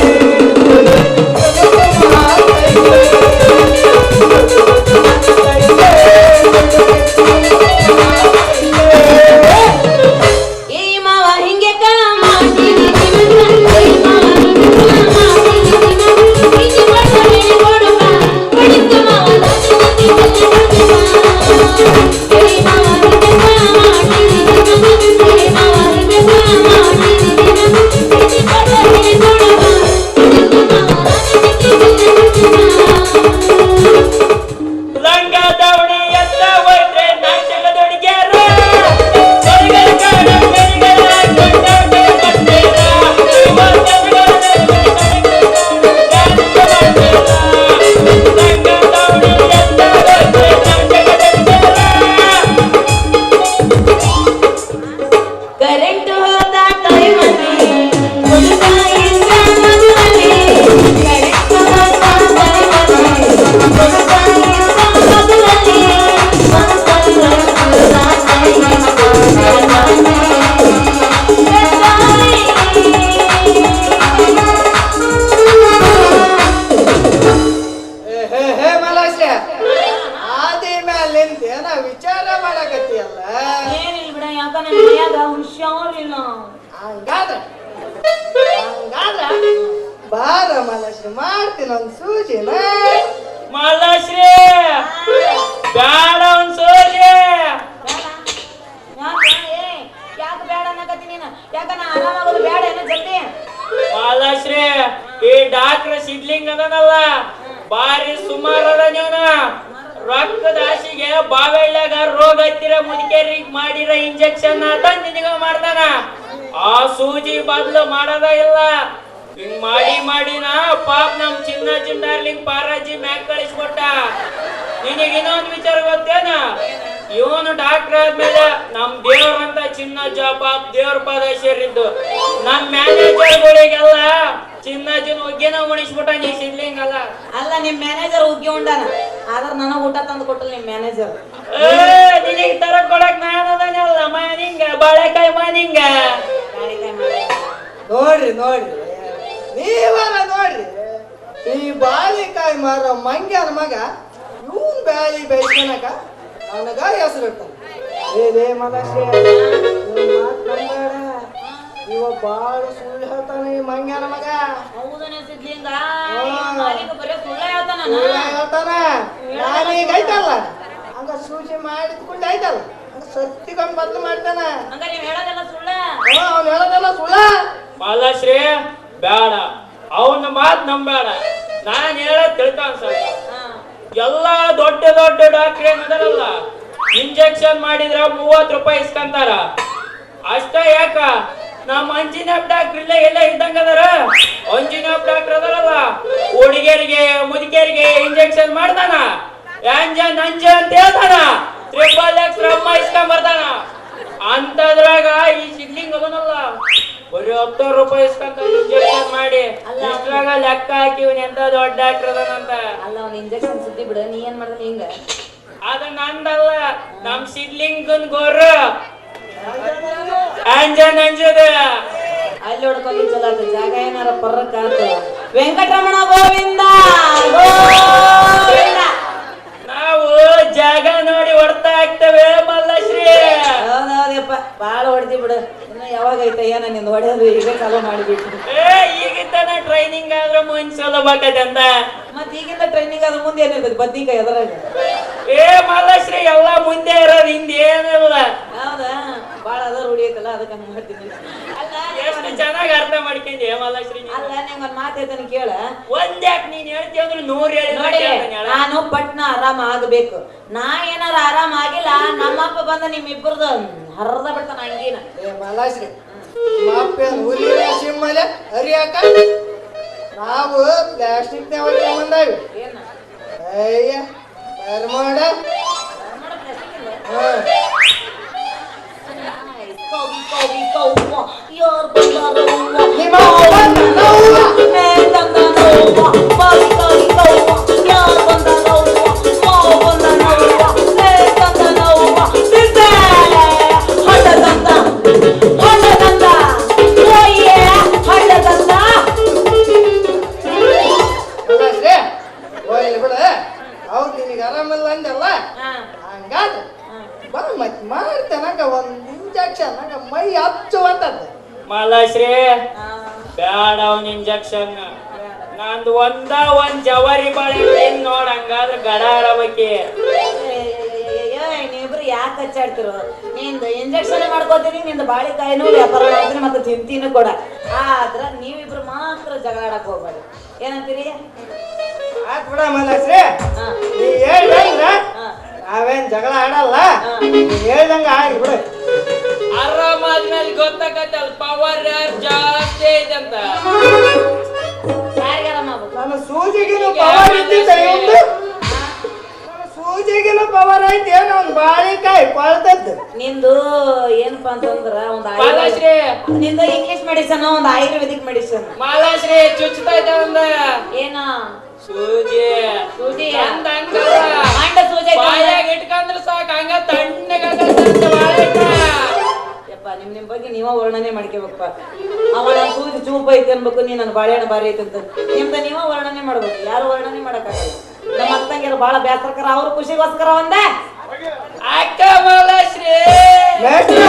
ವಿಚಾರ ಮಾಡಕತ್ತಿಯಲ್ಲ ಏನಿಲ್ಲ ಬಿಡ, ಯಾಕ ನನ್ನ ಮನ್ಯಾಗ ಹುಷಾರಿಲ್ಲ. ಹಂಗಾದ್ರ ಬಾರ ಮಲಶ್ರೀ ಮಾಡ್ತೀನಿ ಒಂದ್ ಸೂಜಿನ. ಮಾಲಾಶ್ರೀ ಬ್ಯಾಡ ಒಂದ್ ಸೋಜಿ. ಯಾಕೆ ಬೇಡ ಅನ್ನಕತ್ತಿ ನೀನು? ಯಾಕ ನಾ ಆರಾಮಾಗೋದು ಬೇಡ ಏನೋ ಜಲ್ದಿ? ಮಾಲಾಶ್ರೀ ಈ ಡಾಕ್ಟರ್ ಸಿದ್ಲಿಂಗ್ ಅದನಲ್ಲ ಬಾರಿ ಸುಮಾರದ ನೀವನ ರೊಕ್ಕದ ಆಶಿಗೆ ಬಾವೆಳ್ಳ್ಯಾಗ ರೋಗ ಹತ್ತಿರ ಮುದುಕೇರಿಗೆ ಮಾಡಿರ ಇಂಜೆಕ್ಷನ್ ತಂದು ನಿನಗ ಮಾಡ್ತಾನ. ಆ ಸೂಜಿ ಬದ್ಲು ಮಾಡದ ಇಲ್ಲ. ಹಿಂಗ್ ಮಾಡಿನ ಪಾಪ ನಮ್ ಚಿನ್ನ ಡಾರ್ಲಿಂಗ್ ಪಾರಾಜಿ ಮ್ಯಾಕ್ ಕಳಿಸ್ಕೊಟ್ಟ. ನಿನಗ ಇನ್ನೊಂದು ವಿಚಾರ ಗೊತ್ತೇನ? ಇವನು ಡಾಕ್ಟರ್ ಆದ್ಮೇಲೆ ನಮ್ ದೇವ್ರಂತ ಚಿನ್ನಜ್ಜ ಪಾಪ ದೇವ್ರ ಪಾದ ಸೇರಿದ್ದು. ನಮ್ ಮ್ಯಾನೇಜರ್ಗಳಿಗೆಲ್ಲ ಚಿನ್ನಜ್ಜನ ಉಗ್ಗಿನ ಉಣಿಸ್ಬಿಟ್ಟ. ನೀ ಸಿದ್ಲಿಂಗ್ ಅಲ್ಲ. ಅಲ್ಲ, ನಿಮ್ ಮ್ಯಾನೇಜರ್ ಉಗ್ಗಿ ಉಂಡಾನ, ಆದ್ರ ನನಗ ಊಟ ತಂದು ಕೊಟ್ಟಲ್ ನಿಮ್ ಮ್ಯಾನೇಜರ್. ನಿನಗ್ ತರ ಕೊಡಕ್ ನಾನದನಲ್ಲ ಮಾನಿಂಗ ಬಾಳೆಕಾಯಿ ಮಾನಿಂಗ. ನೋಡ್ರಿ ನೀವಲ್ಲ ನೋಡ್ರಿ ಈ ಬಾಳಿಕಾಯಿ ಮಾರ ಮಂಗ್ಯನ ಮಗ ಇವನ್ ಬ್ಯಾಳಿ ಬೆಳ್ಕೊಳಕ ನನಗ ಹೆಸರು ಇರ್ತಾನೆ. ಏ ಮಲಕ್ಷೆ ಇವ ಬಾಳ ಸುಳ್ಳು ಹೇಳ್ತಾನೆ ಈ ಮಂಗ್ಯನ ಮಗ. ಹೌದನೇ ಸಿದ್ಲಿಂಗ ಹಾ. ಬರೀ ಸುಳ್ಳ ಹೇಳ್ತಾನ. ಸುಳ್ಳು ಹೇಳ್ತಾನೆ. ನಾನೀಗ ಐತಲ್ಲ ಹಂಗ ಸೂಚಿ ಮಾಡಿದ್ಕೊಂಡು ಐತಲ್ಲ ಹಂಗ ಸತ್ತಿಗೊಂದು ಬದಲು ಮಾಡ್ತಾನ. ಹಂಗ ನೀವ್ ಹೇಳೋದೆಲ್ಲ ಸುಳ್ಳ. ಅವ್ನು ಹೇಳೋದಲ್ಲ ಸುಳ್ಳ. ಮಾಲಾಶ್ರೀ ಬೇಡ, ಅವನ ಮಾತ್ ನಂಬೇಡ. ನಾನ್ ಹೇಳದ್ ತಿಳ್ಕೊಂಡ್ ಸ್ವಲ್ಪ. ಎಲ್ಲಾ ದೊಡ್ಡ ದೊಡ್ಡ ಡಾಕ್ಟರ್ ಏನಿದಾರಲ್ಲ ಇಂಜೆಕ್ಷನ್ ಮಾಡಿದ್ರ 30 ರೂಪಾಯಿ ಇಸ್ಕಂತಾರ. ಅಷ್ಟ ಯಾಕ ನಮ್ಮ ಅಂಜಿನಪ್ ಡಾಕ್ಟರ್ ಎಲ್ಲ ಇದ್ದಂಗ ಅದಾರ. ಅಂಜಿನಪ್ ಡಾಕ್ಟರ್ ಅದಾರಲ್ಲ ಹುಡುಗಿಯರಿಗೆ ಮುದುಕಿಯರಿಗೆ ಇಂಜೆಕ್ಷನ್ ಮಾಡ್ತಾನ. ಅಂಜ ನಂಜ ಅಂತ ಹೇಳ್ತಾನ. 3 ರಮ್ಮ ಇಸ್ಕೊಂಡ್ ಬರ್ತಾನ. ಅಂತದ್ರಾಗ ಈ ಸಿದ್ಲಿಂಗ್ ಅದನಲ್ಲ ಬರೀ 10 ರೂಪಾಯಿ ಇಸ್ಕೊಂತ ಇಂಜೆಕ್ಷನ್ ಮಾಡಿ ಇಷ್ಟ್ರಾಗ ಲೆಕ್ಕ ಹಾಕಿ ಇವ್ನ ಎಂತ ದೊಡ್ಡ ಡಾಕ್ಟರ್ ಅದನಂತ. ಅಲ್ಲ ಅವ್ನ ಇಂಜೆಕ್ಷನ್ ಸುದ್ದಿ ಬಿಡ, ನೀ ಏನ್ ಮಾಡ್ದ ಹಿಂಗ? ಅದ ನಂದಲ್ಲ, ನಮ್ ಸಿದ್ಲಿಂಗನ್ ಗೋರು ಅಂಜನ್ ಅಂಜದ. ಅಲ್ಲಿ ಹೊಡ್ಕೊಂಡು ಚಲೋ ಆತ, ಜಾಗ ಏನಾರ ಪರ್ರಕ್ ಆತ. ವೆಂಕಟರಮಣ ಗೋವಿಂದ ಗೋವಿಂದ. ನಾವು ಜಾಗ ನೋಡಿ ಹೊಡ್ತಾ ಆಗ್ತೇವೆ ಮಲ್ಲಶ್ರೀ. ಹೌದೌದಪ್ಪ, ಬಾಳ ಹೊಡ್ದಿ ಬಿಡು. ಇನ್ನು ಯಾವಾಗ ಐತ ಏನ ನಿಂದ ಹೊಡೆಯೋದು ಈಗ ಚಾಲೂ ಮಾಡಿಬಿಟ್ಟು. ಈಗಿಂತಾನ ಟ್ರೈನಿಂಗ್ ಆದ್ರೆ ಮುಂಚೆ ಬೇಕದೆ ಅಂತ. ಮತ್ ಈಗಿಂದ ಟ್ರೈನಿಂಗ್ ಅದ್ರ ಮುಂದೆ ಏನಿರ್ತದೆ ಬದ್ನಿಕಾಯಿ ಎದ್ರಾಗ. ಮಲ್ಲಶ್ರೀ ಎಲ್ಲಾ ಮುಂದೆ ಇರೋದು ಹಿಂದೆ ಏನಿಲ್ಲ. ಹೌದಾ, ಬಾಳ ಅದ ರೂಢಿ ಐತಲ್ಲ ಅದಕ್ಕೆ ಹಂಗ ಮಾಡ್ತೀನಿ. ಅಲ್ಲ ಎಷ್ಟು ಚೆನ್ನಾಗಿ ಅರ್ಥ ಮಾಡ್ಕೊಂಡೆ ಮಲ್ಲಶ್ರೀ. ಅಲ್ಲ ನಿಂಗ್ ಒಂದ್ ಮಾತು ಹೇಳ್ತಾನೆ ಕೇಳ. ಒಂದ್ಯಾಕ್ ನೀನ್ ಹೇಳ್ತೀಯ ಅಂದ್ರೆ 100 ನೋಡಿ, ಹೇಳಿ. ನಾನು ಪಟ್ನ ಆರಾಮ ಆಗ್ಬೇಕು. ನಾ ಏನಾರ ಆರಾಮ ಆಗಿಲ್ಲ, ನಮ್ಮಪ್ಪ ಬಂದ ನಿಮ್ಮಿಬ್ಬರದು ಹರ್ದ ಬಿಡ್ತಾನ ಹಂಗೇನ. ಏ ಮಲಾಶ್ರೀ ಮಾಪ್ಯ ಹುಲಿನ ಸಿಮ್ಮಲೆ ಹರಿಯಾಕ ನಾವು ಪ್ಲಾಸ್ಟಿಕ್ ಬಂದಾವಿ. ಏನ ಅಯ್ಯ ಬರ್ಮಾಡ. ಯಾರ್ ಬಂದಾರೋ ನಿಮ್ಮ ಅವ್ವನ್ನ ನೋವ್ವ. ಮಲಾಶ್ರೀ ಹೋಗ್ಲಿ ಬಿಡ. ಹೌದು ನಿನಗೆ ಆರಾಮಿಲ್ಲ ಅಂದಲ್ಲ, ಹಂಗಾದ ಬಾ ಮತ್ ಮಾಡ್ತೇನಕ ಒಂದ್ ಇಂಜೆಕ್ಷನ್ ನಂಗ ಮೈ ಹಚ್ಚುವಂತದ್ದು. ಮಲ್ಲಶ್ರೀ ಬ್ಯಾಡ ಅವನ್ ಇಂಜೆಕ್ಷನ್. ನಂದು ಒಂದ್ ಜವಾರಿ ಬಾಳೆ ನೋಡ್ ಹಂಗಾದ್ರೆ ಗಡ ಆಡಬೇಕಿ. ನೀವಿಬ್ರು ಯಾಕೆ ಹಚ್ಚಾಡ್ತಿರೋ? ನಿಂದ ಇಂಜೆಕ್ಷನ್ ಮಾಡ್ಕೋತೀನಿ, ನಿಂದ ಬಾಳಿಕಾಯಿನೂ ವ್ಯಾಪಾರ ಮಾಡ್ತೀನಿ, ಮತ್ತೆ ತಿಂತೀನಿ ಕೂಡ. ಆದ್ರ ನೀವಿಬ್ರು ಮಾತ್ರ ಜಗಳ ಆಡಕ್ ಹೋಗ್ಬೇಡಿ. ಏನಂತೀರಿ? ಆತ್ ಬಿಡ ಮಲಾಶ್ರೀ, ನೀ ಹೇಳ್ದಂಗ ನಾವೇನ್ ಜಗಳ ಆಡಲ್ಲ. ನೀ ಹೇಳ್ದಂಗ ಆಗಿ ಬಿಡು. ಆರಾಮಾದ್ಮೇಲೆ ಗೊತ್ತಾಗತ್ತಲ್ಲ ಪವರ್ ಯಾರು ಜಾಸ್ತಿ ಐತೆ ಅಂತ. ಯಾರಿಗಾರ ಮಾಡ್ಬೇಕು? ನನ್ನ ಸೂಜಿಗಿನ ಪವರ್ ಇದ್ದಿದ್ದ ಇವ್ನ್ದು. ನನ್ನ ಸೂಜಿಗಿನ ಪವರ್ ಐತಿ ಏನೋ ಒಂದು ಬಾಳಿಕಾಯಿ ಕೊಳ್ತದ್ದು. ನಿಂದು ಏನಪ್ಪಾ ಅಂತಂದ್ರ ಒಂದು ಮಲ್ಲಶ್ರೀ ನಿಂದ ಇಂಗ್ಲಿಷ್ ಮೆಡಿಸನ್, ಒಂದು ಆಯುರ್ವೇದಿಕ್ ಮೆಡಿಸನ್. ಮಲ್ಲಶ್ರೀ ಚುಚ್ಚುತ್ತಾ ಇದ್ದ ಒಂದ ಏನ ಸೂಜಿ ಸೂಜಿ ಚಂದ ಹಂಗಲ್ಲ. ಮಂಡ ಸೂಜಿ ಬಾಯಾಗ ಇಟ್ಕಂದ್ರ ಸಾಕ ಹಂಗ ತಣ್ಣಗಾಗತ್ತ ಯಪ್ಪ. ನಿಮ್ ಬಗ್ಗೆ ನೀವ ವರ್ಣನೆ ಮಾಡ್ಕೋಬೇಕಪ್ಪ. ಅವ ನನ್ನ ಸೂಜಿ ಚೂಪ್ ಐತಿ ಅನ್ಬೇಕು, ನೀ ನನ್ನ ಬಾಳೆಹಣ್ಣು ಬಾರಿ ಐತಿ ಅಂತ ನಿಮ್ದ ನೀವ ವರ್ಣನೆ ಮಾಡ್ಬೇಕು. ಯಾರು ವರ್ಣನೆ ಮಾಡಕ್ಕಾಗಲ್ಲ. ನಮ್ಮ ಅಕ್ಕಂಗಿರ ಬಾಳ ಬ್ಯಾಸರಕರ, ಅವ್ರ ಖುಷಿಗೋಸ್ಕರ ಒಂದೇ ಅಕ್ಕ ಮಲ್ಲಶ್ರೀ. ಮೇಷ್ಟ್ರ